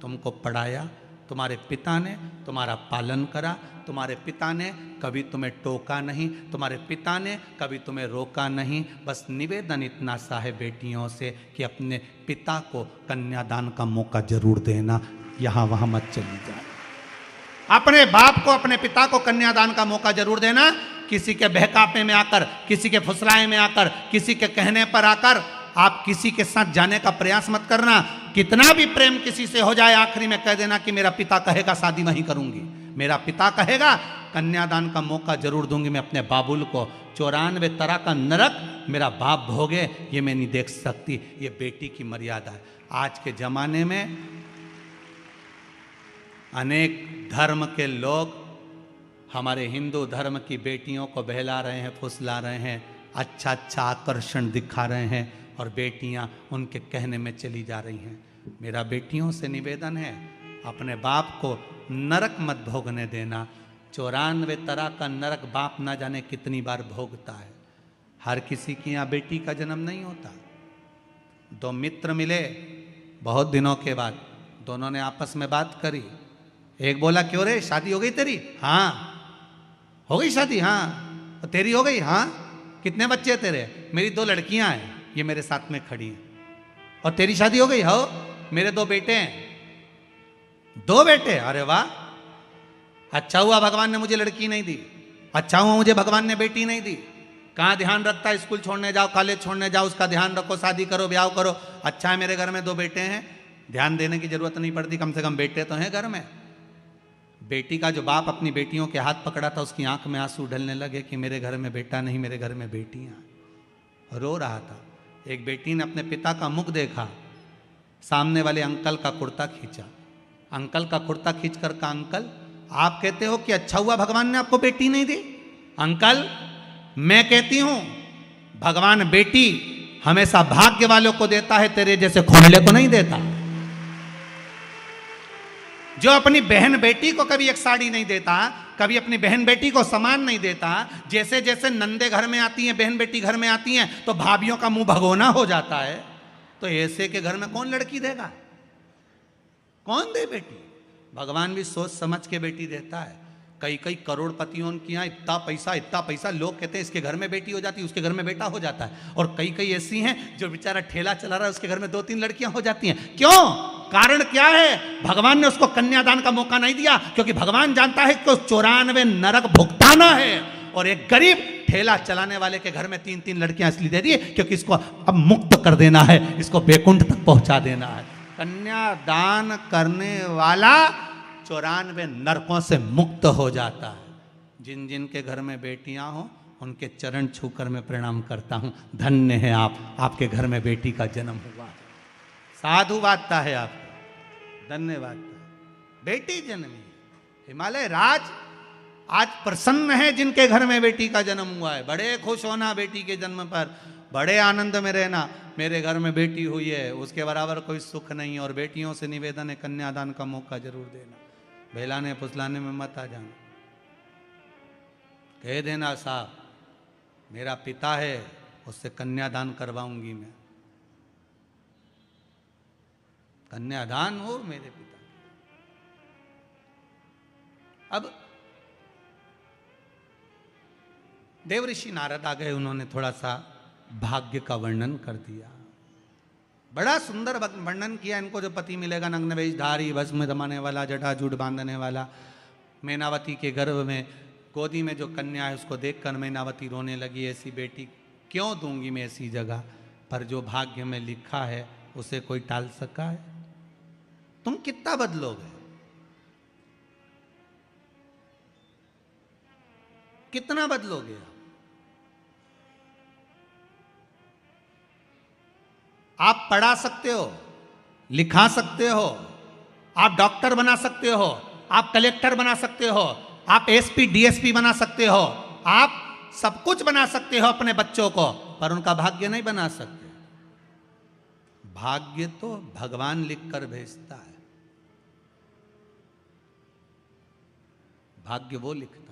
तुमको पढ़ाया, तुम्हारे पिता ने तुम्हारा पालन करा, तुम्हारे पिता ने कभी तुम्हें टोका नहीं, तुम्हारे पिता ने कभी तुम्हें रोका नहीं। बस निवेदन इतना सा है बेटियों से कि अपने पिता को कन्यादान का मौका जरूर देना, यहाँ वहाँ मत चली जाए। अपने बाप को, अपने पिता को कन्यादान का मौका जरूर देना। किसी के बहकावे में आकर, किसी के फुसलाए में आकर, किसी के कहने पर आकर आप किसी के साथ जाने का प्रयास मत करना। कितना भी प्रेम किसी से हो जाए, आखिरी में कह देना कि मेरा पिता कहेगा शादी वहीं करूंगी, मेरा पिता कहेगा कन्यादान का मौका जरूर दूंगी मैं अपने बाबुल को। 94 तरह का नरक मेरा बाप भोगे, ये मैं नहीं देख सकती। ये बेटी की मर्यादा है। आज के जमाने में अनेक धर्म के लोग हमारे हिंदू धर्म की बेटियों को बहला रहे हैं, फुसला रहे हैं, अच्छा अच्छा आकर्षण दिखा रहे हैं, और बेटियां उनके कहने में चली जा रही हैं। मेरा बेटियों से निवेदन है, अपने बाप को नरक मत भोगने देना। 94 तरह का नरक बाप ना जाने कितनी बार भोगता है। हर किसी की यहाँ बेटी का जन्म नहीं होता। दो मित्र मिले बहुत दिनों के बाद, दोनों ने आपस में बात करी। एक बोला, क्यों रे, शादी हो गई तेरी? हाँ। हो गई शादी? हाँ। तेरी हो गई? हाँ। कितने बच्चे तेरे? मेरी 2 लड़कियां हैं, ये मेरे साथ में खड़ी हैं। और तेरी शादी हो गई? हो, मेरे 2 बेटे हैं। 2 बेटे? अरे वाह, अच्छा हुआ भगवान ने मुझे लड़की नहीं दी, अच्छा हुआ मुझे भगवान ने बेटी नहीं दी। कहाँ ध्यान रखता है, स्कूल छोड़ने जाओ, कॉलेज छोड़ने जाओ, उसका ध्यान रखो, शादी करो, ब्याह करो। अच्छा है मेरे घर में 2 बेटे हैं, ध्यान देने की जरूरत नहीं पड़ती, कम से कम बेटे तो हैं घर में। बेटी का जो बाप अपनी बेटियों के हाथ पकड़ा था, उसकी आंख में आंसू ढलने लगे कि मेरे घर में बेटा नहीं, मेरे घर में बेटियां। रो रहा था। एक बेटी ने अपने पिता का मुख देखा, सामने वाले अंकल का कुर्ता खींचा, अंकल का कुर्ता खींचकर कहा, अंकल आप कहते हो कि अच्छा हुआ भगवान ने आपको बेटी नहीं दी? अंकल मैं कहती हूं भगवान बेटी हमेशा भाग्य वालों को देता है, तेरे जैसे खोमले को नहीं देता। जो अपनी बहन बेटी को कभी एक साड़ी नहीं देता, कभी अपनी बहन बेटी को सामान नहीं देता, जैसे जैसे नंदे घर में आती हैं, बहन बेटी घर में आती हैं, तो भाभियों का मुंह भगोना हो जाता है। तो ऐसे के घर में कौन लड़की देगा? कौन दे बेटी? भगवान भी सोच समझ के बेटी देता है। कई कई करोड़पतियों के यहाँ इतना पैसा, लोग कहते हैं इसके घर में बेटी हो जाती है, उसके घर में बेटा हो जाता है। और कई कई ऐसी हैं जो बेचारा ठेला चला रहा है, उसके घर में 2-3 लड़कियां हो जाती हैं। क्यों? कारण क्या है? भगवान ने उसको कन्यादान का मौका नहीं दिया, क्योंकि भगवान जानता है कि 94 नरक भुगताना है। और एक गरीब ठेला चलाने वाले के घर में 3-3 लड़कियां इसलिए दे दी क्योंकि इसको अब मुक्त कर देना है, इसको बैकुंठ तक पहुंचा देना है। कन्यादान करने वाला 94 नरकों से मुक्त हो जाता है। जिन जिन के घर में बेटियां हो उनके चरण छूकर मैं प्रणाम करता हूं। धन्य है आप, आपके घर में बेटी का जन्म हुआ। साधुवादता है आपका, धन्यवाद। बेटी जन्मी, हिमालय राज आज प्रसन्न है जिनके घर में बेटी का जन्म हुआ है। बड़े खुश होना बेटी के जन्म पर, बड़े आनंद में रहना। मेरे घर में बेटी हुई है, उसके बराबर कोई सुख नहीं। और बेटियों से निवेदन है, कन्यादान का मौका जरूर देना। बहलाने फुसलाने में मत आ जाना। कह देना साहब मेरा पिता है, उससे कन्यादान करवाऊंगी मैं। कन्यादान हो मेरे पिता। अब देवऋषि नारद आ गए, उन्होंने थोड़ा सा भाग्य का वर्णन कर दिया। बड़ा सुंदर वर्णन किया। इनको जो पति मिलेगा नग्न वेशधारी, भस्म दमाने वाला, जटाजूट बांधने वाला, मैनावती के गर्भ में गोदी में जो कन्या है उसको देखकर मैनावती रोने लगी। ऐसी बेटी क्यों दूंगी मैं ऐसी जगह पर? जो भाग्य में लिखा है उसे कोई टाल सका है? तुम कितना बदलोगे? कितना बदलोगे? आप पढ़ा सकते हो, लिखा सकते हो, आप डॉक्टर बना सकते हो, आप कलेक्टर बना सकते हो, आप एसपी डीएसपी बना सकते हो, आप सब कुछ बना सकते हो अपने बच्चों को, पर उनका भाग्य नहीं बना सकते। भाग्य तो भगवान लिखकर भेजता है। भाग्य वो लिखता है।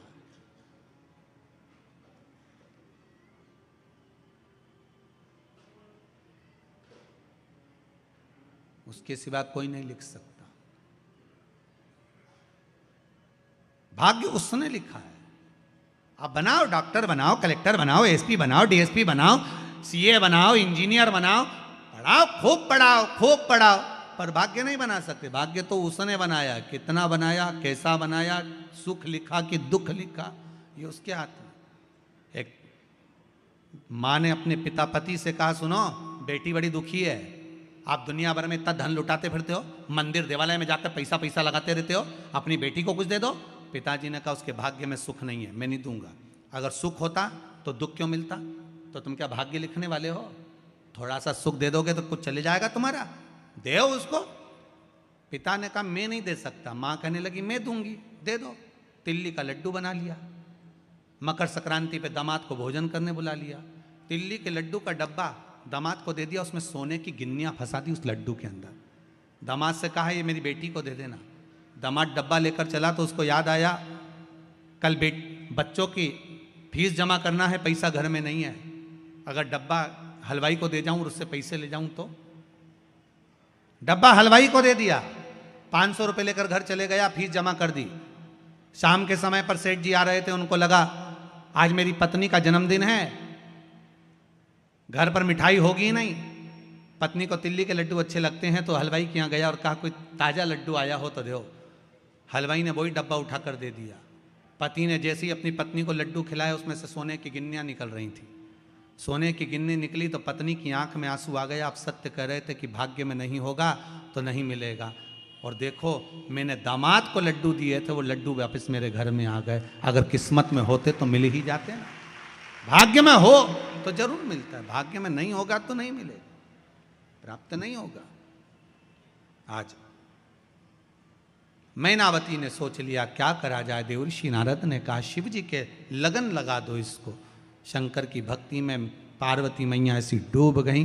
उसके सिवा कोई नहीं लिख सकता। भाग्य उसने लिखा है। आप बनाओ, डॉक्टर बनाओ, कलेक्टर बनाओ, एसपी बनाओ, डीएसपी बनाओ, सीए बनाओ, इंजीनियर बनाओ, पढ़ाओ, खूब पढ़ाओ, खूब पढ़ाओ, पर भाग्य नहीं बना सकते। भाग्य तो उसने बनाया। कितना बनाया, कैसा बनाया, सुख लिखा कि दुख लिखा, ये उसके हाथ में। एक माँ ने अपने पिता पति से कहा, सुनो बेटी बड़ी दुखी है, आप दुनिया भर में इतना धन लुटाते फिरते हो, मंदिर देवालय में जाकर पैसा पैसा लगाते रहते हो, अपनी बेटी को कुछ दे दो। पिताजी ने कहा उसके भाग्य में सुख नहीं है, मैं नहीं दूंगा। अगर सुख होता तो दुख क्यों मिलता? तो तुम क्या भाग्य लिखने वाले हो? थोड़ा सा सुख दे दोगे तो कुछ चले जाएगा तुम्हारा, दे उसको। पिता ने कहा मैं नहीं दे सकता। माँ कहने लगी मैं दूंगी, दे दो। तिल्ली का लड्डू बना लिया। मकर संक्रांति पे दामाद को भोजन करने बुला लिया। तिल्ली के लड्डू का डब्बा दामाद को दे दिया, उसमें सोने की गिन्नियां फंसा दी उस लड्डू के अंदर। दामाद से कहा ये मेरी बेटी को दे देना। दामाद डब्बा लेकर चला तो उसको याद आया कल बच्चों की फीस जमा करना है, पैसा घर में नहीं है। अगर डब्बा हलवाई को दे जाऊं और उससे पैसे ले जाऊं तो? डब्बा हलवाई को दे दिया, 500 रुपये लेकर घर चले गया, फीस जमा कर दी। शाम के समय पर सेठ जी आ रहे थे, उनको लगा आज मेरी पत्नी का जन्मदिन है, घर पर मिठाई होगी नहीं। पत्नी को तिल्ली के लड्डू अच्छे लगते हैं तो हलवाई के यहाँ गया और कहा कोई ताज़ा लड्डू आया हो तो दो। हलवाई ने वही डब्बा उठाकर दे दिया। पति ने जैसे ही अपनी पत्नी को लड्डू खिलाया उसमें से सोने की गिन्नियाँ निकल रही थी। सोने की गिन्नी निकली तो पत्नी की आंख में आंसू आ गए। आप सत्य कह रहे थे कि भाग्य में नहीं होगा तो नहीं मिलेगा, और देखो मैंने दामाद को लड्डू दिए थे, वो लड्डू वापस मेरे घर में आ गए। अगर किस्मत में होते तो मिल ही जाते ना। भाग्य में हो तो जरूर मिलता है, भाग्य में नहीं होगा तो नहीं मिलेगा, प्राप्त नहीं होगा। आज मैनावती ने सोच लिया क्या करा जाए। देवऋषि नारद ने कहा शिव जी के लगन लगा दो इसको। शंकर की भक्ति में पार्वती मैया ऐसी डूब गई,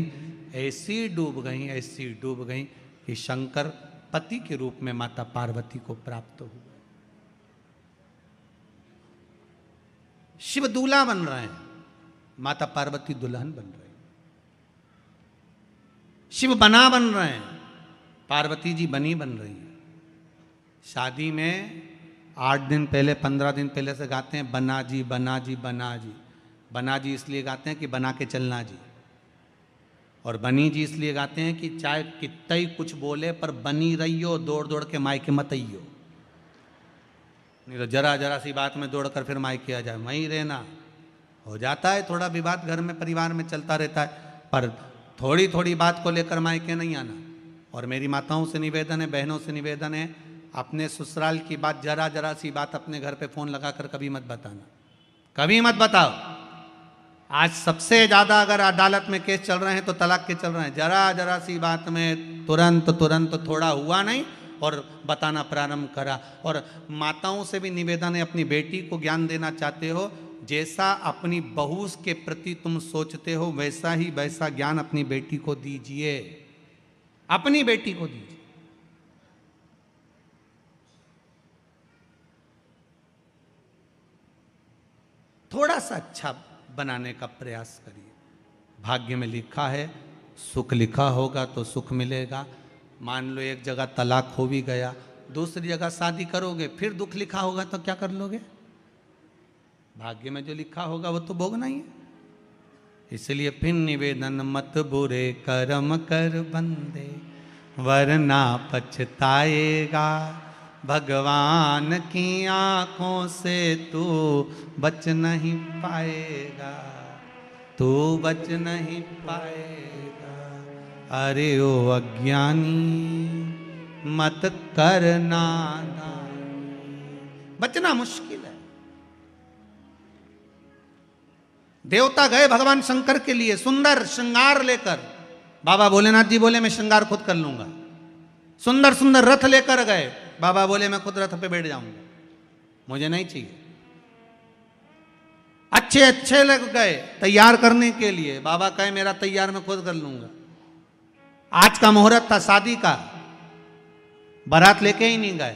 ऐसी डूब गई, ऐसी डूब गई कि शंकर पति के रूप में माता पार्वती को प्राप्त हुए। शिव दूल्हा बन रहे हैं, माता पार्वती दुल्हन बन रही। शिव बना बन रहे हैं, पार्वती जी बनी बन रही हैं। शादी में 8 दिन पहले 15 दिन पहले से गाते हैं बना जी बना जी बना जी। बना जी इसलिए गाते हैं कि बना के चलना जी, और बनी जी इसलिए गाते हैं कि चाहे कितना ही कुछ बोले पर बनी रहियो, दौड़ दौड़ के मायके मत आइयो। नहीं तो जरा जरा सी बात में दौड़ कर फिर मायके आ जाए, वहीं रहना। हो जाता है थोड़ा विवाद, घर में परिवार में चलता रहता है, पर थोड़ी थोड़ी बात को लेकर मायके नहीं आना। और मेरी माताओं से निवेदन है, बहनों से निवेदन है, अपने ससुराल की बात, जरा जरा सी बात अपने घर पे फोन लगाकर कभी मत बताना, कभी मत बताओ। आज सबसे ज्यादा अगर अदालत में केस चल रहे हैं तो तलाक के चल रहे हैं, जरा जरा सी बात में तुरंत तुरंत थोड़ा हुआ नहीं और बताना प्रारंभ करा। और माताओं से भी निवेदन है, अपनी बेटी को ज्ञान देना चाहते हो, जैसा अपनी बहू के प्रति तुम सोचते हो वैसा ही वैसा ज्ञान अपनी बेटी को दीजिए, अपनी बेटी को दीजिए। थोड़ा सा अच्छा बनाने का प्रयास करिए। भाग्य में लिखा है, सुख लिखा होगा तो सुख मिलेगा। मान लो एक जगह तलाक हो भी गया, दूसरी जगह शादी करोगे, फिर दुख लिखा होगा तो क्या कर लोगे? भाग्य में जो लिखा होगा वो तो भोगना ही है। इसलिए फिर निवेदन, मत बुरे कर्म कर बंदे वरना पछताएगा, भगवान की आंखों से तू बच नहीं पाएगा, तू बच नहीं पाएगा। अरे ओ अज्ञानी मत करना नादानी, बचना मुश्किल है। देवता गए भगवान शंकर के लिए सुंदर श्रृंगार लेकर, बाबा भोलेनाथ जी बोले मैं श्रृंगार खुद कर लूंगा। सुंदर सुंदर रथ लेकर गए, बाबा बोले मैं खुद रथ पे बैठ जाऊंगा, मुझे नहीं चाहिए। अच्छे अच्छे लग गए तैयार करने के लिए, बाबा कहे मेरा तैयार मैं खुद कर लूंगा। आज का मुहूर्त था शादी का, बारात लेके ही नहीं गए।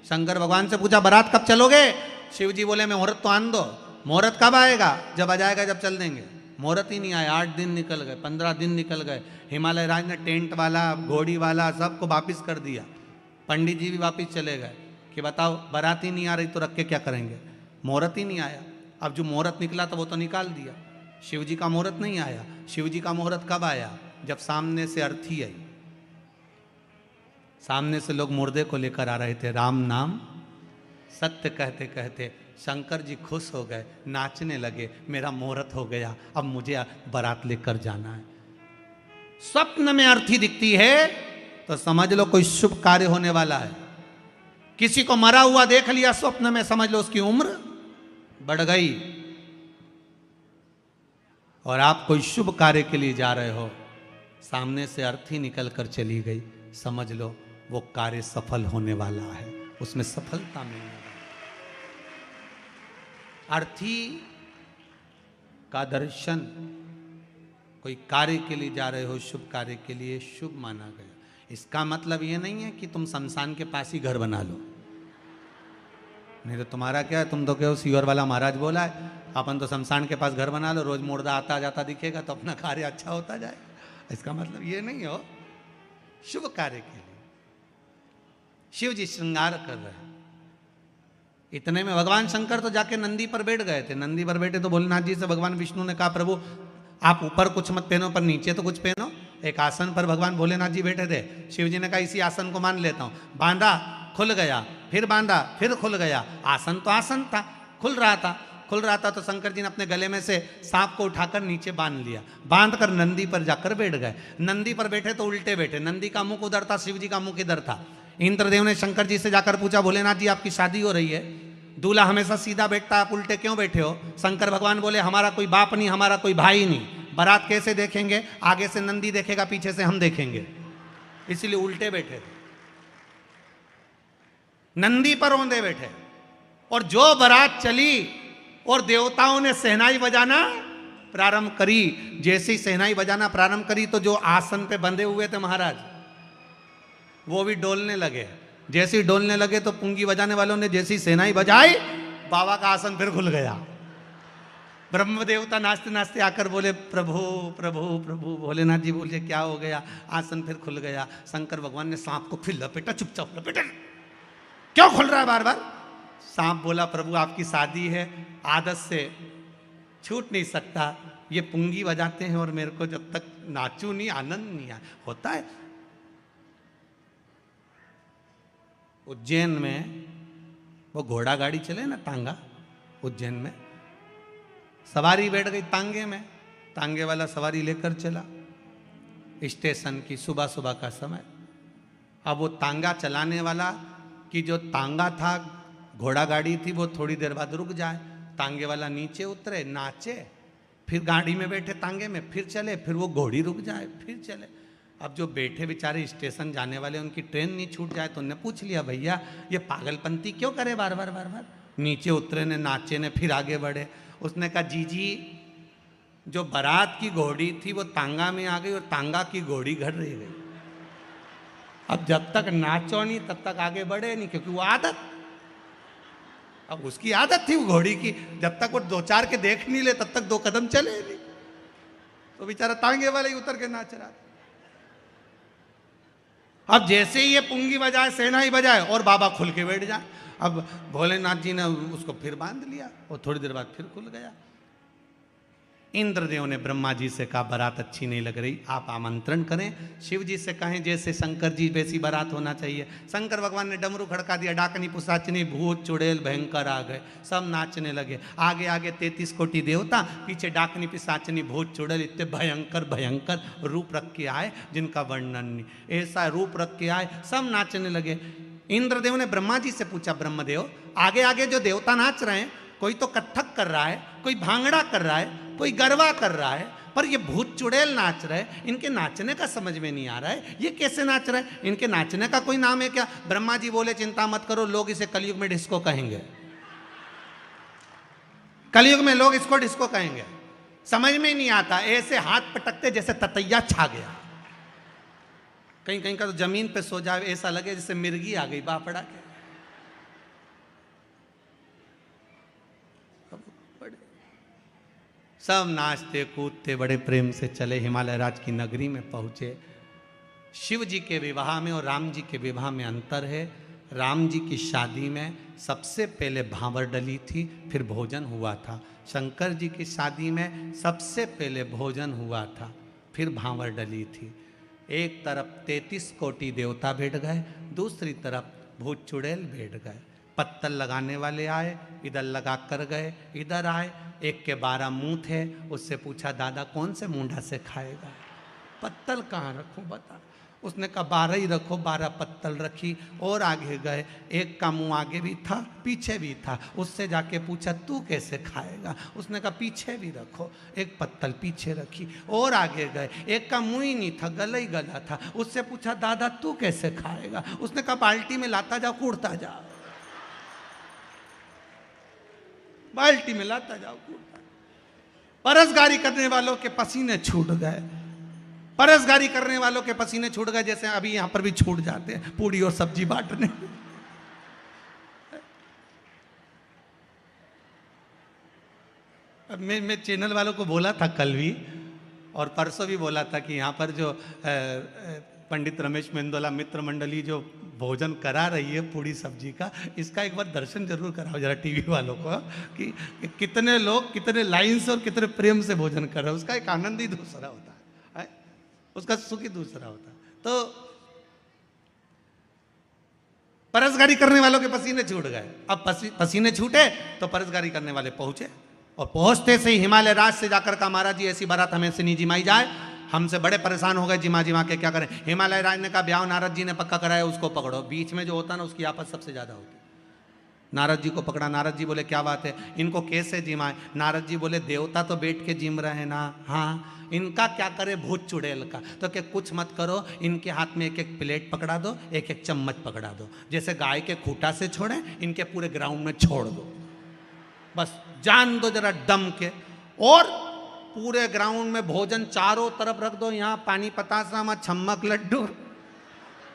शंकर भगवान से पूछा बारात कब चलोगे? शिव जी बोले मैं मुहूर्त तो आन दो। मुहूर्त कब आएगा? जब आ जाएगा जब चल देंगे। मुहूर्त ही नहीं आया, 8 दिन निकल गए, 15 दिन निकल गए। हिमालय राज ने टेंट वाला, घोड़ी वाला सबको वापिस कर दिया। पंडित जी भी वापिस चले गए कि बताओ बारात ही नहीं आ रही तो रख के क्या करेंगे? मुहूर्त ही नहीं आया। अब जो मुहूर्त निकला था वो तो निकाल दिया। शिव जी का मुहूर्त नहीं आया। शिव जी का मुहूर्त कब आया? जब सामने से अर्थी आई, सामने से लोग मुर्दे को लेकर आ रहे थे, राम नाम सत्य कहते कहते शंकर जी खुश हो गए, नाचने लगे, मेरा मुहूर्त हो गया, अब मुझे बारात लेकर जाना है। स्वप्न में अर्थी दिखती है तो समझ लो कोई शुभ कार्य होने वाला है। किसी को मरा हुआ देख लिया स्वप्न में, समझ लो उसकी उम्र बढ़ गई। और आप कोई शुभ कार्य के लिए जा रहे हो, सामने से अर्थी निकल कर चली गई, समझ लो वो कार्य सफल होने वाला है, उसमें सफलता मिलने वाली। अर्थी का दर्शन, कोई कार्य के लिए जा रहे हो, शुभ कार्य के लिए, शुभ माना गया। इसका मतलब ये नहीं है कि तुम शमशान के पास ही घर बना लो, नहीं तो तुम्हारा क्या है, तुम तो कहो सीवर वाला महाराज बोला है, अपन तो शमशान के पास घर बना लो, रोज मुर्दा आता जाता दिखेगा तो अपना कार्य अच्छा होता जाए। इसका मतलब ये नहीं हो। शुभ कार्य के लिए शिव जी श्रृंगार कर रहे हैं। इतने में भगवान शंकर तो जाके नंदी पर बैठ गए थे। नंदी पर बैठे तो भोलेनाथ जी से भगवान विष्णु ने कहा प्रभु आप ऊपर कुछ मत पहनो पर नीचे तो कुछ पहनो। एक आसन पर भगवान भोलेनाथ जी बैठे थे। शिव जी ने कहा इसी आसन को मान लेता हूं। बांधा, खुल गया, फिर बांधा, फिर खुल गया। आसन तो आसन था, खुल रहा था तो शंकर जी ने अपने गले में से सांप को उठाकर नीचे बांध लिया। बांध कर नंदी पर जाकर बैठ गए। नंदी पर बैठे तो उल्टे बैठे, नंदी का मुख उधर था, शिव जी का मुख इधर था। इंद्रदेव ने शंकर जी से जाकर पूछा भोलेनाथ जी आपकी शादी हो रही है, दूल्हा हमेशा सीधा बैठता है, आप उल्टे क्यों बैठे हो? शंकर भगवान बोले हमारा कोई बाप नहीं, हमारा कोई भाई नहीं, बारात कैसे देखेंगे? आगे से नंदी देखेगा, पीछे से हम देखेंगे, इसीलिए उल्टे बैठे थे, नंदी पर औंधे बैठे। और जो बारात चली और देवताओं ने शहनाई बजाना प्रारंभ करी, जैसे ही शहनाई बजाना प्रारंभ करी तो जो आसन पे बंधे हुए थे महाराज वो भी डोलने लगे। जैसे ही डोलने लगे तो पुंगी बजाने वालों ने जैसी शहनाई बजाई, बाबा का आसन फिर खुल गया। ब्रह्म देवता नाचते नाचते आकर बोले प्रभु प्रभु प्रभु। भोलेनाथ जी बोले क्या हो गया? आसन फिर खुल गया। शंकर भगवान ने सांप को फिर लपेटा, चुपचाप लपेटा, क्यों खुल रहा है बार बार? सांप बोला प्रभु आपकी शादी है, आदत से छूट नहीं सकता, ये पुंगी बजाते हैं और मेरे को जब तक नाचू नहीं आनंद नहीं होता है। उज्जैन में वो घोड़ा गाड़ी चले ना, तांगा, उज्जैन में सवारी बैठ गई तांगे में, तांगे वाला सवारी लेकर चला स्टेशन की, सुबह सुबह का समय। अब वो तांगा चलाने वाला कि जो तांगा था, घोड़ा गाड़ी थी, वो थोड़ी देर बाद रुक जाए। तांगे वाला नीचे उतरे, नाचे, फिर गाड़ी में बैठे तांगे में, फिर चले, फिर वो घोड़ी रुक जाए, फिर चले। अब जो बैठे बेचारे स्टेशन जाने वाले, उनकी ट्रेन नहीं छूट जाए, तो उनने पूछ लिया, भैया ये पागलपंती क्यों करे बार बार बार बार। नीचे उतरे ने, नाचे ने, फिर आगे बढ़े। उसने कहा, जी जो बारात की घोड़ी थी वो तांगा में आ गई और तांगा की घोड़ी घर रह गई। अब जब तक नाचो नहीं तब तक आगे बढ़े नहीं, क्योंकि वो आदत, अब उसकी आदत थी वो घोड़ी की, जब तक वो दो चार के देख नहीं ले तब तक दो कदम चले नहीं। तो बेचारा तांगे वाला ही उतर के नाच रहा था। अब जैसे ही ये पुंगी बजाए, सेनाई बजाए और बाबा खुल के बैठ जाए। अब भोलेनाथ जी ने उसको फिर बांध लिया और थोड़ी देर बाद फिर खुल गया। इंद्रदेव ने ब्रह्मा जी से कहा, बारात अच्छी नहीं लग रही, आप आमंत्रण करें। शिव जी से कहें जैसे शंकर जी वैसी बारात होना चाहिए। शंकर भगवान ने डमरू खड़का दिया, डाकनी पुसाचनी भूत चुड़ैल भयंकर आ गए, सब नाचने लगे। आगे आगे 33 कोटि देवता, पीछे डाकनी पिसाचनी भूत चुड़ैल, इतने भयंकर भयंकर रूप रख के आए जिनका वर्णन नहीं। ऐसा रूप रख के आए, सब नाचने लगे। इंद्रदेव ने ब्रह्मा जी से पूछा, ब्रह्मदेव आगे आगे जो देवता नाच रहे हैं, कोई तो कत्थक कर रहा है, कोई भांगड़ा कर रहा है, कोई गरबा कर रहा है, पर ये भूत चुड़ैल नाच रहे, इनके नाचने का समझ में नहीं आ रहा है, ये कैसे नाच रहे हैं, इनके नाचने का कोई नाम है क्या? ब्रह्मा जी बोले, चिंता मत करो, लोग इसे कलयुग में डिस्को कहेंगे। कलयुग में लोग इसको डिस्को कहेंगे। समझ में नहीं आता, ऐसे हाथ पटकते जैसे ततैया छा गया। कहीं कहीं का तो जमीन पे सो जाए, ऐसा लगे जैसे मिर्गी आ गई बापड़ा के। सब नाचते कूदते बड़े प्रेम से चले, हिमालय राज की नगरी में पहुंचे। शिव जी के विवाह में और राम जी के विवाह में अंतर है। राम जी की शादी में सबसे पहले भांवर डली थी, फिर भोजन हुआ था। शंकर जी की शादी में सबसे पहले भोजन हुआ था, फिर भांवर डली थी। एक तरफ 33 कोटि देवता बैठ गए, दूसरी तरफ भूत चुड़ैल बैठ गए। पत्तल लगाने वाले आए, इधर लगा कर गए, इधर आए। एक के 12 मुंह थे, उससे पूछा, दादा कौन से मुंडा से खाएगा, पत्तल कहाँ रखूं बता। उसने कहा 12 ही रखो, 12 पत्तल रखी। और आगे गए, एक का मुंह आगे भी था पीछे भी था, उससे जाके पूछा, तू कैसे खाएगा। उसने कहा पीछे भी रखो, एक पत्तल पीछे रखी। और आगे गए, एक का मुंह ही नहीं था, गला ही गला था, उससे पूछा, दादा तू कैसे खाएगा। उसने कहा बाल्टी में लाता जाओ, कूड़ता जाओ, बाल्टी में लाता जाओ, कूड़ता। परसगारी करने वालों के पसीने छूट गए, परसगारी करने वालों के पसीने छूट गए, जैसे अभी यहां पर भी छूट जाते हैं पूड़ी और सब्जी बांटने। मैं चैनल वालों को बोला था कल भी और परसों भी बोला था कि यहाँ पर जो पंडित रमेश मेंदोला मित्र मंडली जो भोजन करा रही है पूड़ी सब्जी का, इसका एक बार दर्शन जरूर कराओ जरा टीवी वालों को, कि कितने लोग कितने लाइन से और कितने प्रेम से भोजन कर रहे हैं। उसका एक आनंद ही दूसरा होता है, उसका सुख ही दूसरा होता है। तो परसगारी करने वालों के पसीने छूट गए। अब पसीने छूटे तो परसगारी करने वाले पहुंचे, और पहुंचते से ही हिमालय राज से जाकर कहा, महाराज जी ऐसी बारात हमें से नहीं जिमाई जाए, हमसे बड़े परेशान हो गए, जिमा जिमा के क्या करें। हिमालय राज ने कहा, ब्याह नारद जी ने पक्का कराया, उसको पकड़ो। बीच में जो होता ना, उसकी आपस सबसे ज्यादा होती। नारद जी को पकड़ा, नारद जी बोले क्या बात है, इनको कैसे जिमाए। नारद जी बोले, देवता तो बैठ के जिम रहे हैं ना, हाँ, इनका क्या करे भूत चुड़ैल का। तो क्या कुछ मत करो, इनके हाथ में एक एक प्लेट पकड़ा दो, एक एक चम्मच पकड़ा दो, जैसे गाय के खूंटा से छोड़े, इनके पूरे ग्राउंड में छोड़ दो, बस जान दो जरा दम के। और पूरे ग्राउंड में भोजन चारों तरफ रख दो, यहाँ पानी पतासा, वहाँ छम्मक लड्डू,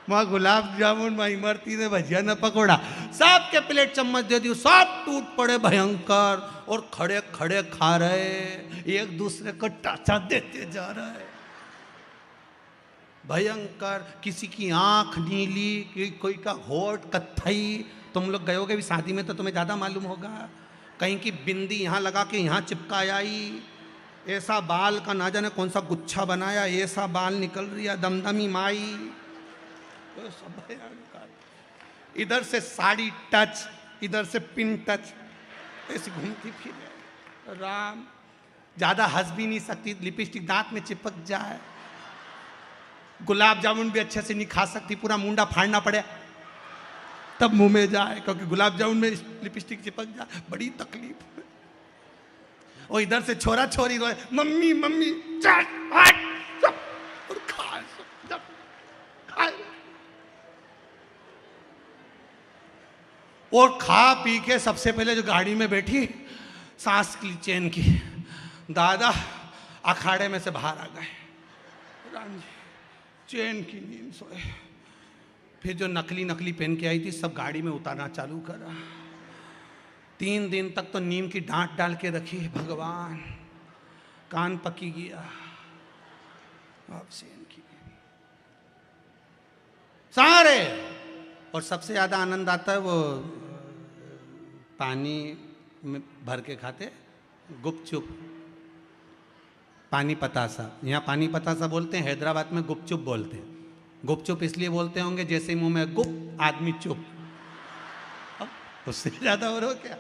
वहाँ गुलाब जामुन, वहाँ इमरती ने भजिया न पकौड़ा, सब के प्लेट चम्मच दे दी, सब टूट पड़े भयंकर, और खड़े खड़े खा रहे, एक दूसरे को टाचा देते जा रहे भयंकर। किसी की आंख नीली, कोई का होठ कत्थई। तुम लोग गए होगे भी शादी में तो तुम्हें ज्यादा मालूम होगा, कहीं की बिंदी यहाँ लगा के यहाँ चिपकाई, ऐसा बाल का ना जाने कौन सा गुच्छा बनाया, ऐसा बाल निकल रही है, दमदमी माई, तो सब इधर से साड़ी टच, इधर से पिन टच, ऐसी घूमती फिर राम। ज्यादा हंस भी नहीं सकती, लिपस्टिक दांत में चिपक जाए। गुलाब जामुन भी अच्छे से नहीं खा सकती, पूरा मुंडा फाड़ना पड़े तब मुंह में जाए, क्योंकि गुलाब जामुन में लिपस्टिक चिपक जाए, बड़ी तकलीफ है। और इधर से छोरा छोरी रोए, मम्मी मम्मी चल हट, चुप, और खा जब खाए। और खा पी के सबसे पहले जो गाड़ी में बैठी, सांस की चैन की, दादा अखाड़े में से बाहर आ गए, राम जी चैन की नींद सोए। फिर जो नकली नकली पहन के आई थी सब गाड़ी में उतारना चालू करा। 3 दिन तक तो नीम की डांट डाल के रखी, भगवान कान पकी गया, अब चैन की सारे। और सबसे ज्यादा आनंद आता है वो पानी में भर के खाते गुपचुप, पानी पतासा। यहाँ पानी पतासा बोलते हैं, हैदराबाद में गुपचुप बोलते हैं। गुपचुप इसलिए बोलते होंगे जैसे मुंह में गुप आदमी चुप, अब उससे ज्यादा और हो क्या।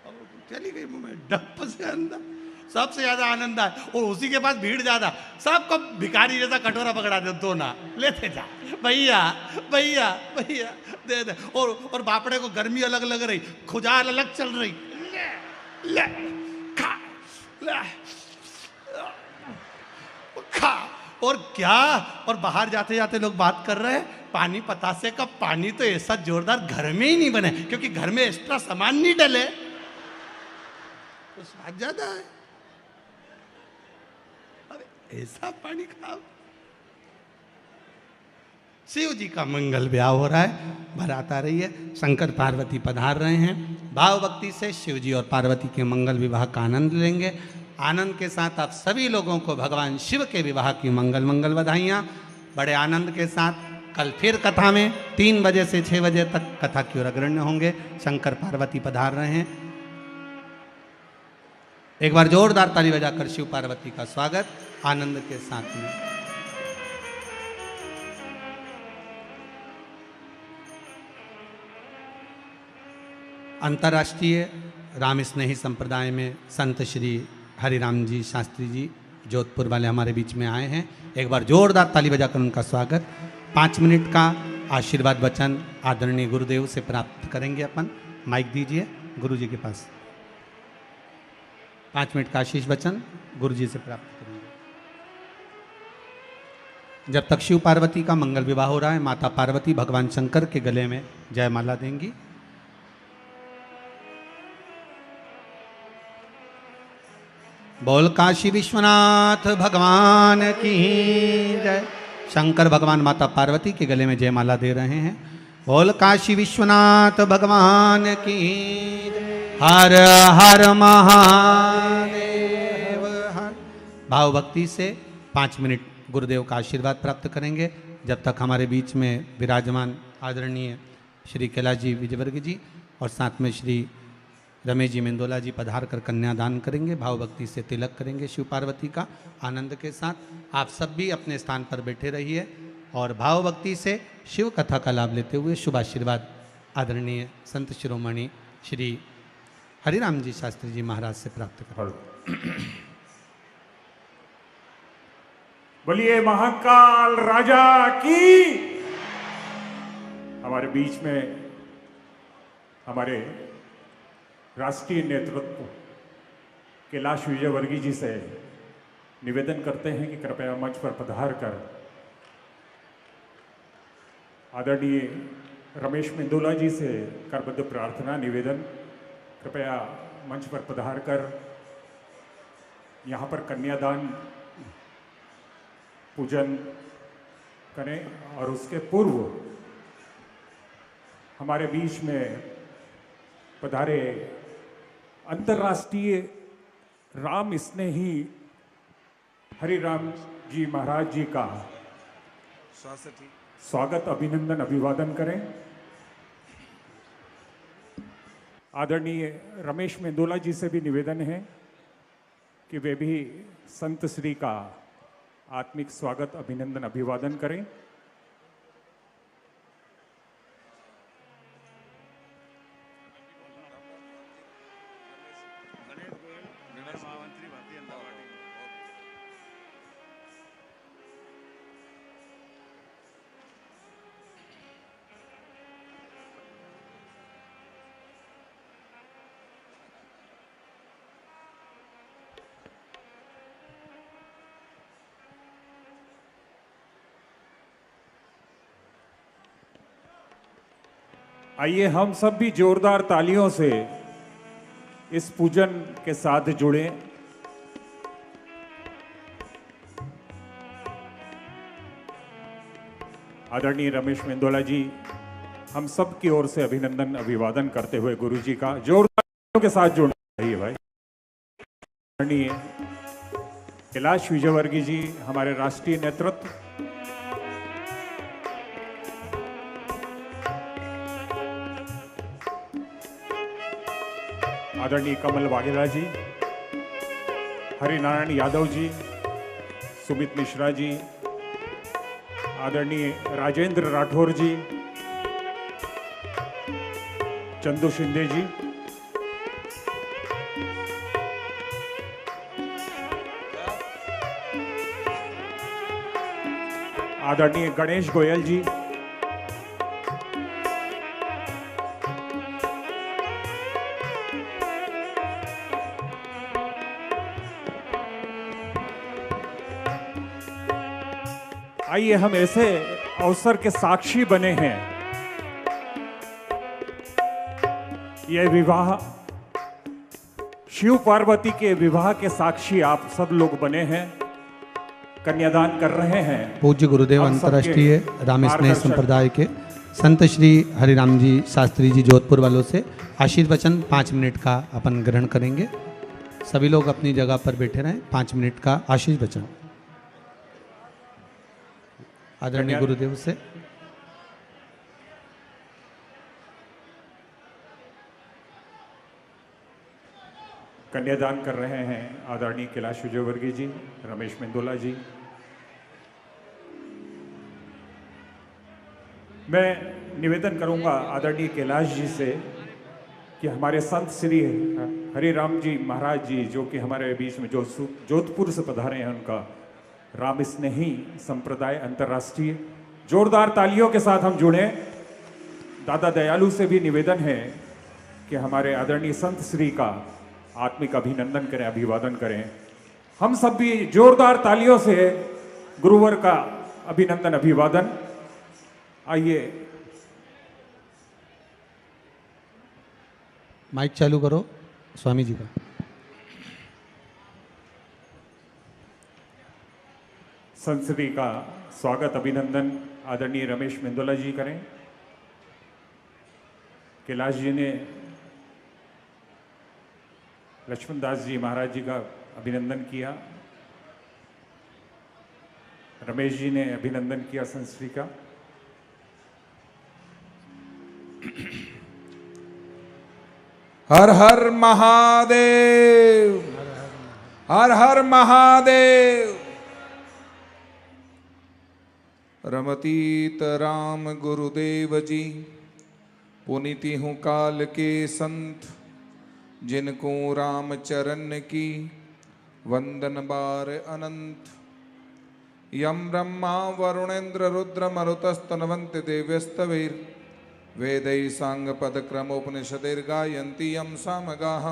अब चली गई मुंह में डप से अंदर। सबसे ज्यादा आनंद आए, और उसी के पास भीड़ ज्यादा, सबको भिखारी जैसा कटोरा पकड़ा दे, दो ना लेते जा, भैया भैया भैया दे दे। और बापड़े को गर्मी अलग लग रही, खुजाल अलग चल रही, ले ले खा ले खा। और क्या, और बाहर जाते जाते लोग बात कर रहे हैं, पानी पतासे का पानी तो ऐसा जोरदार घर में ही नहीं बने, क्योंकि घर में एक्स्ट्रा सामान नहीं डले तो स्वाद ज्यादा है। अरे ऐसा पानी खाओ। शिव जी का मंगल ब्याह हो रहा है, बारात आ रही है, शंकर पार्वती पधार रहे हैं। भाव भक्ति से शिव जी और पार्वती के मंगल विवाह का आनंद लेंगे। आनंद के साथ आप सभी लोगों को भगवान शिव के विवाह की मंगल मंगल बधाइयाँ। बड़े आनंद के साथ कल फिर कथा में 3 बजे से 6 बजे तक कथा की ओर अग्रण्य होंगे। शंकर पार्वती पधार रहे हैं। एक बार जोरदार ताली बजाकर शिव पार्वती का स्वागत आनंद के साथ में। अंतर्राष्ट्रीय राम स्नेही संप्रदाय में संत श्री हरिराम जी शास्त्री जी जोधपुर वाले हमारे बीच में आए हैं। एक बार जोरदार ताली बजाकर उनका स्वागत। 5 मिनट का आशीर्वाद वचन आदरणीय गुरुदेव से प्राप्त करेंगे अपन। माइक दीजिए गुरु जी के पास। 5 मिनट का आशीष वचन गुरु जी से प्राप्त करेंगे। जब तक शिव पार्वती का मंगल विवाह हो रहा है, माता पार्वती भगवान शंकर के गले में जयमाला देंगी। बोल काशी विश्वनाथ भगवान की जय। शंकर भगवान माता पार्वती के गले में जयमाला दे रहे हैं। बोल काशी विश्वनाथ भगवान की जय। हर हर महादेव हर। भाव भक्ति से 5 मिनट गुरुदेव का आशीर्वाद प्राप्त करेंगे। जब तक हमारे बीच में विराजमान आदरणीय श्री कैलाश जी विजयवर्ग जी और साथ में श्री रमेश जी मेंदोला जी पधार कर कन्यादान करेंगे। भाव भक्ति से तिलक करेंगे शिव पार्वती का आनंद के साथ। आप सब भी अपने स्थान पर बैठे रहिए और भाव भक्ति से शिव कथा का लाभ लेते हुए शुभ आशीर्वाद आदरणीय संत शिरोमणि श्री हरिराम जी शास्त्री जी महाराज से प्राप्त करें। बोलिए महाकाल राजा की। हमारे बीच में हमारे राष्ट्रीय नेतृत्व कैलाश विजयवर्गीय जी से निवेदन करते हैं कि कृपया मंच पर पधार कर आदरणीय रमेश मेंदोला जी से करबद्ध प्रार्थना निवेदन, कृपया मंच पर पधार कर यहाँ पर कन्यादान पूजन करें। और उसके पूर्व हमारे बीच में पधारे अंतर्राष्ट्रीय राम स्नेही हरिराम जी महाराज जी का स्वागत अभिनंदन अभिवादन करें। आदरणीय रमेश मेंदोला जी से भी निवेदन है कि वे भी संत श्री का आत्मिक स्वागत अभिनंदन अभिवादन करें। आइए हम सब भी जोरदार तालियों से इस पूजन के साथ जुड़े। आदरणीय रमेश मेंदोला जी, हम सब की ओर से अभिनंदन अभिवादन करते हुए गुरु जी का जोरदार तालियों के साथ जुड़ना चाहिए भाई। आदरणीय कैलाश विजयवर्गीय जी, हमारे राष्ट्रीय नेतृत्व, आदरणीय कमल वाघेला जी, हरिनारायण यादव जी, सुमित मिश्रा जी, आदरणीय राजेंद्र राठौर जी, चंदू शिंदे जी, आदरणीय गणेश गोयल जी, आइए हम ऐसे अवसर के साक्षी बने हैं। यह विवाह शिव पार्वती के विवाह के साक्षी आप सब लोग बने हैं, कन्यादान कर रहे हैं। पूज्य गुरुदेव हम सबके अंतर्राष्ट्रीय राम स्नेह मार्गदर्शक संप्रदाय के संत श्री हरिराम जी शास्त्री जी जोधपुर वालों से आशीर्वचन 5 मिनट का अपन ग्रहण करेंगे। सभी लोग अपनी जगह पर बैठे रहें। 5 मिनट का आशीर्वचन आदरणीय गुरुदेव से। कन्यादान कर रहे हैं आदरणीय कैलाश विजयवर्गीय जी, रमेश मेंदोला जी। मैं निवेदन करूंगा आदरणीय कैलाश जी से कि हमारे संत श्री हरिराम जी महाराज जी, जो कि हमारे बीच में जो जोधपुर से पधारे हैं, उनका राम स्नेही संप्रदाय अंतर्राष्ट्रीय, जोरदार तालियों के साथ हम जुड़े। दादा दयालु से भी निवेदन है कि हमारे आदरणीय संत श्री का आत्मिक अभिनंदन करें, अभिवादन करें। हम सब भी जोरदार तालियों से गुरुवर का अभिनंदन अभिवादन। आइए माइक चालू करो स्वामी जी का। संसदी का स्वागत अभिनंदन आदरणीय रमेश मेंदोला जी करें। कैलाश जी ने लक्ष्मण दास जी महाराज जी का अभिनंदन किया, रमेश जी ने अभिनंदन किया संसदी का। हर हर महादेव, हर हर महादेव। रमतीत राम गुरुदेव जी, पुनीति हूँ काल के संत, जिनको राम चरण की वंदन बार अनंत। यम ब्रह्मा वरुणेन्द्र रुद्र मरुतस्तनवन्ति देव्यस्तवैर्, वेदै सांग पद क्रमोपनिषदैर्गायन्ति यं सामगाः।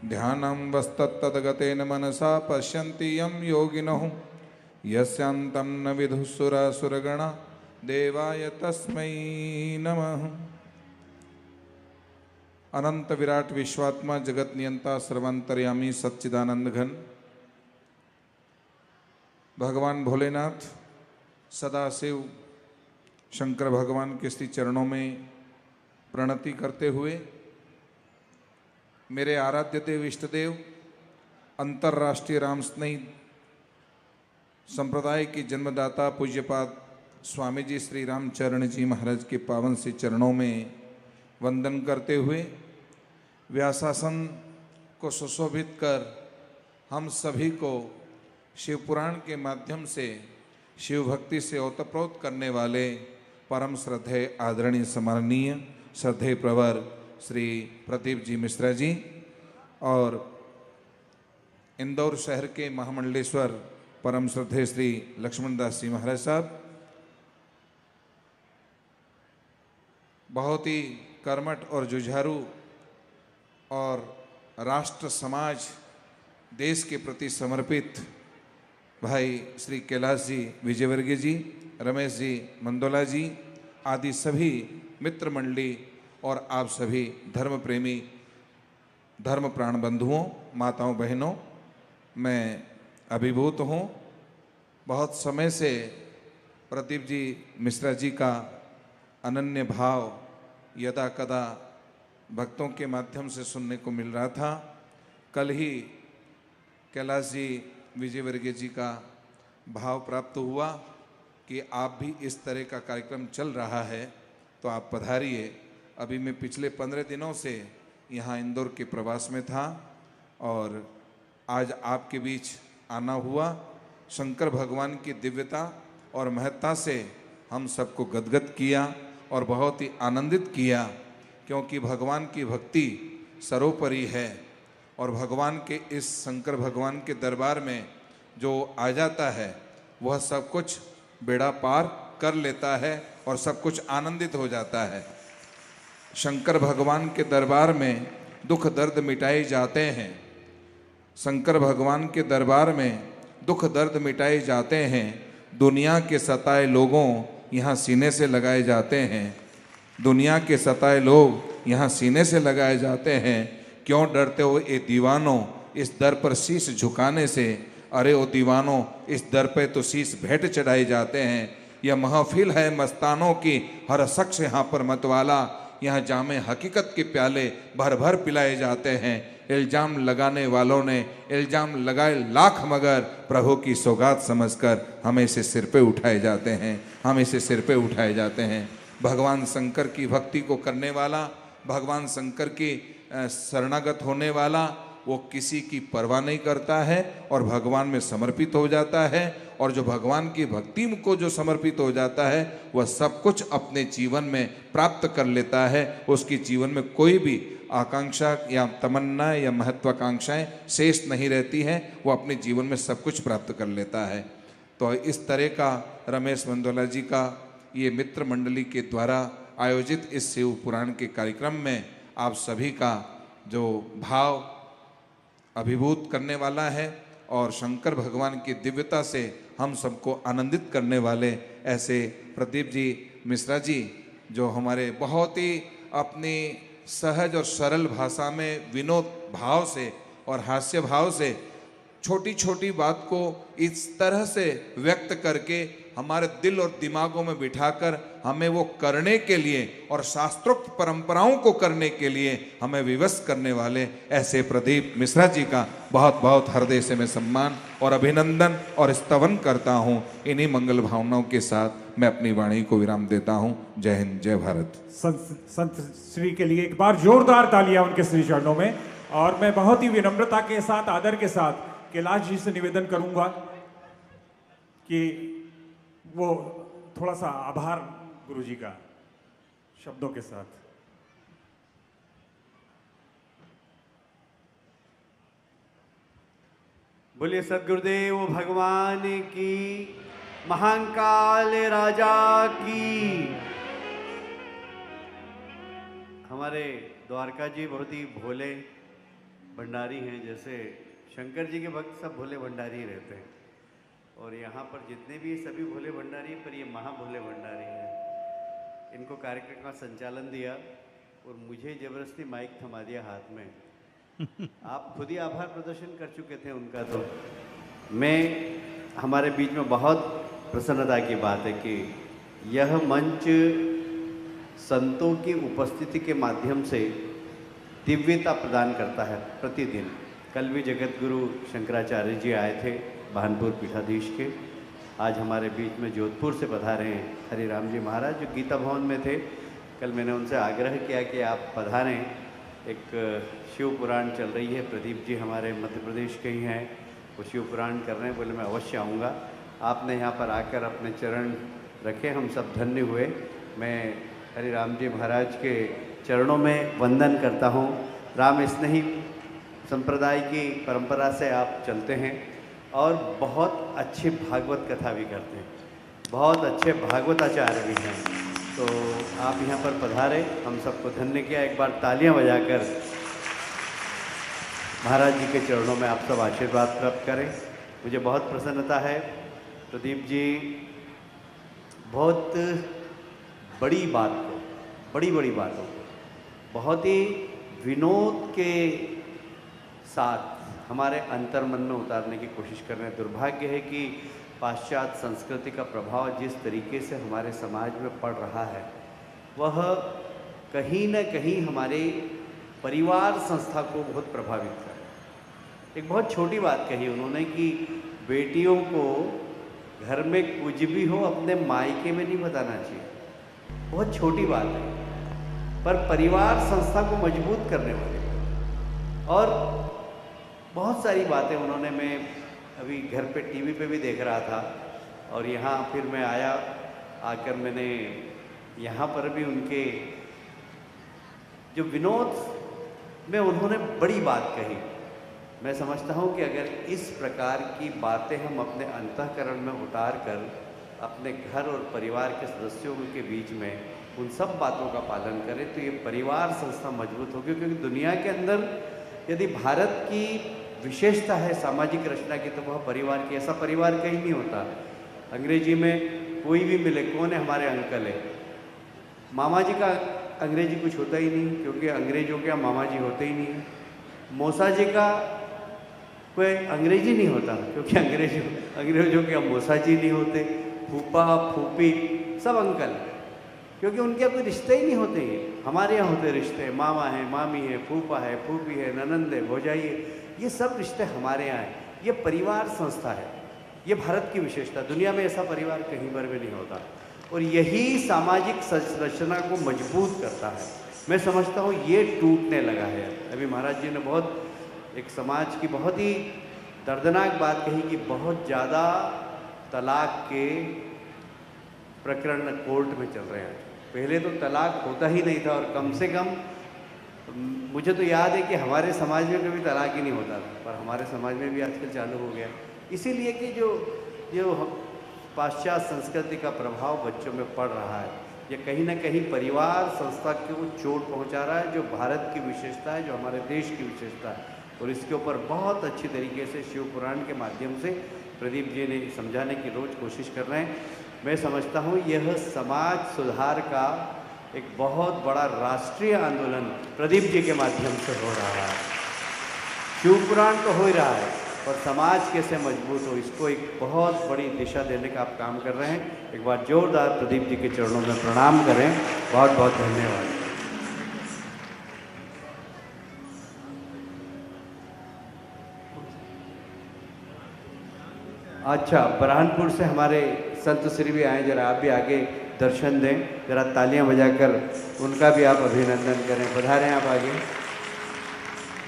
ध्यानं वस्तत्तद्गतेन मनसा पश्यन्ति यं योगिनः, यस्यान्तं न विदुः सुरासुरगणा, देवाय तस्मै नमः। अनंत विराट विश्वात्मा जगत नियंता सर्वांतर्यामी सच्चिदानंद घन भगवान भोलेनाथ सदाशिव शंकर भगवान के श्री चरणों में प्रणति करते हुए मेरे आराध्य देव इष्ट देव अंतर्राष्ट्रीय राम स्नेही संप्रदाय के जन्मदाता पूज्यपाद स्वामी जी श्री रामचरण जी महाराज के पावन से चरणों में वंदन करते हुए व्यासासन को सुशोभित कर हम सभी को शिव पुराण के माध्यम से शिव भक्ति से ओतप्रोत करने वाले परम श्रद्धेय आदरणीय सम्माननीय श्रद्धेय प्रवर श्री प्रदीप जी मिश्रा जी और इंदौर शहर के महामंडलेश्वर परम श्रद्धेय श्री लक्ष्मण दास जी महाराज साहब, बहुत ही कर्मठ और जुझारू और राष्ट्र समाज देश के प्रति समर्पित भाई श्री कैलाश जी विजयवर्गीय जी, रमेश जी मंदोला जी आदि सभी मित्र मंडली और आप सभी धर्म प्रेमी धर्म प्राण बंधुओं, माताओं, बहनों, मैं अभिभूत हूँ। बहुत समय से प्रदीप जी मिश्रा जी का अनन्य भाव यदा कदा भक्तों के माध्यम से सुनने को मिल रहा था। कल ही कैलाश जी विजयवर्गीय जी का भाव प्राप्त हुआ कि आप भी इस तरह का कार्यक्रम चल रहा है तो आप पधारिए। अभी मैं पिछले 15 दिनों से यहाँ इंदौर के प्रवास में था और आज आपके बीच आना हुआ। शंकर भगवान की दिव्यता और महत्ता से हम सबको गदगद किया और बहुत ही आनंदित किया, क्योंकि भगवान की भक्ति सर्वोपरि है और भगवान के इस शंकर भगवान के दरबार में जो आ जाता है वह सब कुछ बेड़ा पार कर लेता है और सब कुछ आनंदित हो जाता है। शंकर भगवान के दरबार में दुख दर्द मिटाए जाते हैं। शंकर भगवान के दरबार में दुख दर्द मिटाए जाते हैं। दुनिया के सताए लोगों यहाँ सीने से लगाए जाते हैं। दुनिया के सताए लोग यहाँ सीने से लगाए जाते हैं। क्यों डरते हो ए दीवानों इस दर पर शीश झुकाने से? अरे ओ दीवानों इस दर पे तो शीश भेंट चढ़ाए जाते हैं। यह महफिल है मस्तानों की, हर शख्स यहाँ पर मतवाला। यहाँ जामे हकीकत के प्याले भर भर पिलाए जाते हैं। इल्जाम लगाने वालों ने इल्जाम लगाए लाख, मगर प्रभु की सौगात समझकर हम इसे सिर पे उठाए जाते हैं। हम इसे सिर पे उठाए जाते हैं। भगवान शंकर की भक्ति को करने वाला, भगवान शंकर की शरणागत होने वाला, वो किसी की परवाह नहीं करता है और भगवान में समर्पित हो जाता है। और जो भगवान की भक्ति को जो समर्पित हो जाता है वह सब कुछ अपने जीवन में प्राप्त कर लेता है। उसकी जीवन में कोई भी आकांक्षा या तमन्ना या महत्वाकांक्षाएं शेष नहीं रहती हैं। वो अपने जीवन में सब कुछ प्राप्त कर लेता है। तो इस तरह का रमेश मंडोला जी का ये मित्र मंडली के द्वारा आयोजित इस शिव पुराण के कार्यक्रम में आप सभी का जो भाव अभिभूत करने वाला है और शंकर भगवान की दिव्यता से हम सबको आनंदित करने वाले ऐसे प्रदीप जी मिश्रा जी, जो हमारे बहुत ही अपनी सहज और सरल भाषा में विनोद भाव से और हास्य भाव से छोटी छोटी बात को इस तरह से व्यक्त करके हमारे दिल और दिमागों में बिठाकर हमें वो करने के लिए और शास्त्रोक्त परंपराओं को करने के लिए हमें विवश करने वाले ऐसे प्रदीप मिश्रा जी का बहुत बहुत हृदय से मैं सम्मान और अभिनंदन और स्तवन करता हूँ। इन्हीं मंगल भावनाओं के साथ मैं अपनी वाणी को विराम देता हूँ। जय हिंद, जय भारत। संत श्री के लिए एक बार जोरदार तालियां उनके श्री चरणों में। और मैं बहुत ही विनम्रता के साथ, आदर के साथ कैलाश जी से निवेदन करूंगा कि वो थोड़ा सा आभार गुरु जी का शब्दों के साथ। बोलिए सद्गुरुदेव भगवान की, महाकाल राजा की। हमारे द्वारका जी बहुत ही भोले भंडारी हैं। जैसे शंकर जी के भक्त सब भोले भंडारी रहते हैं और यहाँ पर जितने भी सभी भोले भंडारी हैं, पर ये महाभोले भंडारी हैं। इनको कार्यक्रम का संचालन दिया और मुझे जबरदस्ती माइक थमा दिया हाथ में। आप खुद ही आभार प्रदर्शन कर चुके थे उनका। तो मैं हमारे बीच में बहुत प्रसन्नता की बात है कि यह मंच संतों की उपस्थिति के माध्यम से दिव्यता प्रदान करता है प्रतिदिन। कल भी जगत गुरु शंकराचार्य जी आए थे, भानपुर पीठाधीश के। आज हमारे बीच में जोधपुर से पधारे हैं हरिराम जी महाराज, जो गीता भवन में थे। कल मैंने उनसे आग्रह किया कि आप पधारें, एक शिव पुराण चल रही है। प्रदीप जी हमारे मध्य प्रदेश के ही हैं, वो शिव पुराण कर रहे हैं। बोले मैं अवश्य आऊँगा। आपने यहाँ पर आकर अपने चरण रखे, हम सब धन्य हुए। मैं हरिराम जी महाराज के चरणों में वंदन करता हूँ। राम स्नेही संप्रदाय की परंपरा से आप चलते हैं और बहुत अच्छी भागवत कथा भी करते हैं, बहुत अच्छे भागवताचार्य भी हैं। तो आप यहाँ पर पधारे, हम सबको धन्य किया। एक बार तालियां बजाकर महाराज जी के चरणों में आप सब आशीर्वाद प्राप्त करें। मुझे बहुत प्रसन्नता है। प्रदीप जी बहुत बड़ी बात को, बड़ी बड़ी बातों को बहुत ही विनोद के साथ हमारे अंतर्मन में उतारने की कोशिश कर रहे हैं। दुर्भाग्य है कि पाश्चात्य संस्कृति का प्रभाव जिस तरीके से हमारे समाज में पड़ रहा है, वह कहीं न कहीं हमारे परिवार संस्था को बहुत प्रभावित कर रहा है। एक बहुत छोटी बात कही उन्होंने कि बेटियों को घर में कुछ भी हो अपने मायके में नहीं बताना चाहिए। बहुत छोटी बात है, पर परिवार संस्था को मजबूत करने वाली और बहुत सारी बातें उन्होंने, मैं अभी घर पे टीवी पे भी देख रहा था और यहाँ फिर मैं आया, आकर मैंने यहाँ पर भी उनके जो विनोद में उन्होंने बड़ी बात कही। मैं समझता हूँ कि अगर इस प्रकार की बातें हम अपने अंतःकरण में उतार कर अपने घर और परिवार के सदस्यों के बीच में उन सब बातों का पालन करें तो ये परिवार संस्था मजबूत होगी। क्योंकि दुनिया के अंदर यदि भारत की विशेषता है सामाजिक रचना की, तो वह परिवार की, ऐसा परिवार कहीं नहीं होता। अंग्रेजी में कोई भी मिले, कौन है हमारे अंकल है, मामा जी का अंग्रेजी कुछ होता ही नहीं, क्योंकि अंग्रेजों के यहाँ मामा जी होते ही नहीं है। मौसा जी का कोई अंग्रेजी नहीं होता, क्योंकि अंग्रेजों के यहाँ मौसा जी नहीं होते। फूफा फूफी सब अंकल, क्योंकि उनके कोई रिश्ते ही नहीं होते हैं। हमारे यहाँ होते रिश्ते, मामा है, मामी है, फूफा है, फूफी है, ननंद है, भौजाई है, ये सब रिश्ते हमारे यहाँ हैं। ये परिवार संस्था है, ये भारत की विशेषता। दुनिया में ऐसा परिवार कहीं पर भी नहीं होता और यही सामाजिक संरचना को मजबूत करता है। मैं समझता हूँ ये टूटने लगा है। अभी महाराज जी ने बहुत एक समाज की बहुत ही दर्दनाक बात कही कि बहुत ज़्यादा तलाक के प्रकरण कोर्ट में चल रहे हैं। पहले तो तलाक होता ही नहीं था और कम से कम मुझे तो याद है कि हमारे समाज में कभी तलाक ही नहीं होता था, पर हमारे समाज में भी आजकल चालू हो गया। इसीलिए कि जो पाश्चात्य संस्कृति का प्रभाव बच्चों में पड़ रहा है, ये कहीं ना कहीं परिवार संस्था को चोट पहुंचा रहा है, जो भारत की विशेषता है, जो हमारे देश की विशेषता है। और इसके ऊपर बहुत अच्छी तरीके से शिव पुराण के माध्यम से प्रदीप जी ने समझाने की रोज कोशिश कर रहे हैं। मैं समझता हूँ यह समाज सुधार का एक बहुत बड़ा राष्ट्रीय आंदोलन प्रदीप जी के माध्यम से हो रहा है। शिव पुराण तो हो ही रहा है, और समाज कैसे मजबूत हो, इसको एक बहुत बड़ी दिशा देने का आप काम कर रहे हैं। एक बार जोरदार प्रदीप जी के चरणों में प्रणाम करें। बहुत बहुत धन्यवाद। अच्छा, बुरहानपुर से हमारे संत श्री भी आए, जरा आप भी आगे दर्शन दें, जरा तालियां बजाकर उनका भी आप अभिनंदन करें। पधारें आप आगे।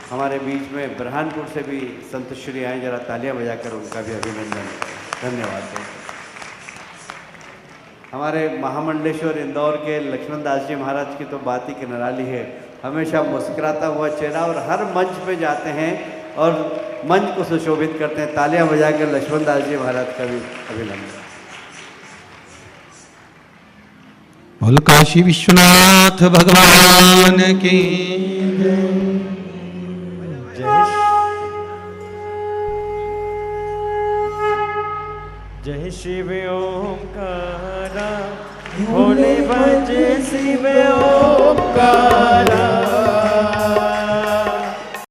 हमारे बीच में बुरहानपुर से भी संत श्री आए, जरा तालियां बजाकर उनका भी अभिनंदन करें। धन्यवाद। हमारे महामंडलेश्वर इंदौर के लक्ष्मण दास जी महाराज की तो बात ही की निराली है। हमेशा मुस्कुराता हुआ चेहरा, और हर मंच पे जाते हैं और मंच को सुशोभित करते हैं। तालियां बजाकर लक्ष्मण दास जी महाराज का भी अभिनंदन। बोल काशी विश्वनाथ भगवान की जय शिव ओंकारा, भोले बजे शिव ओंकारा।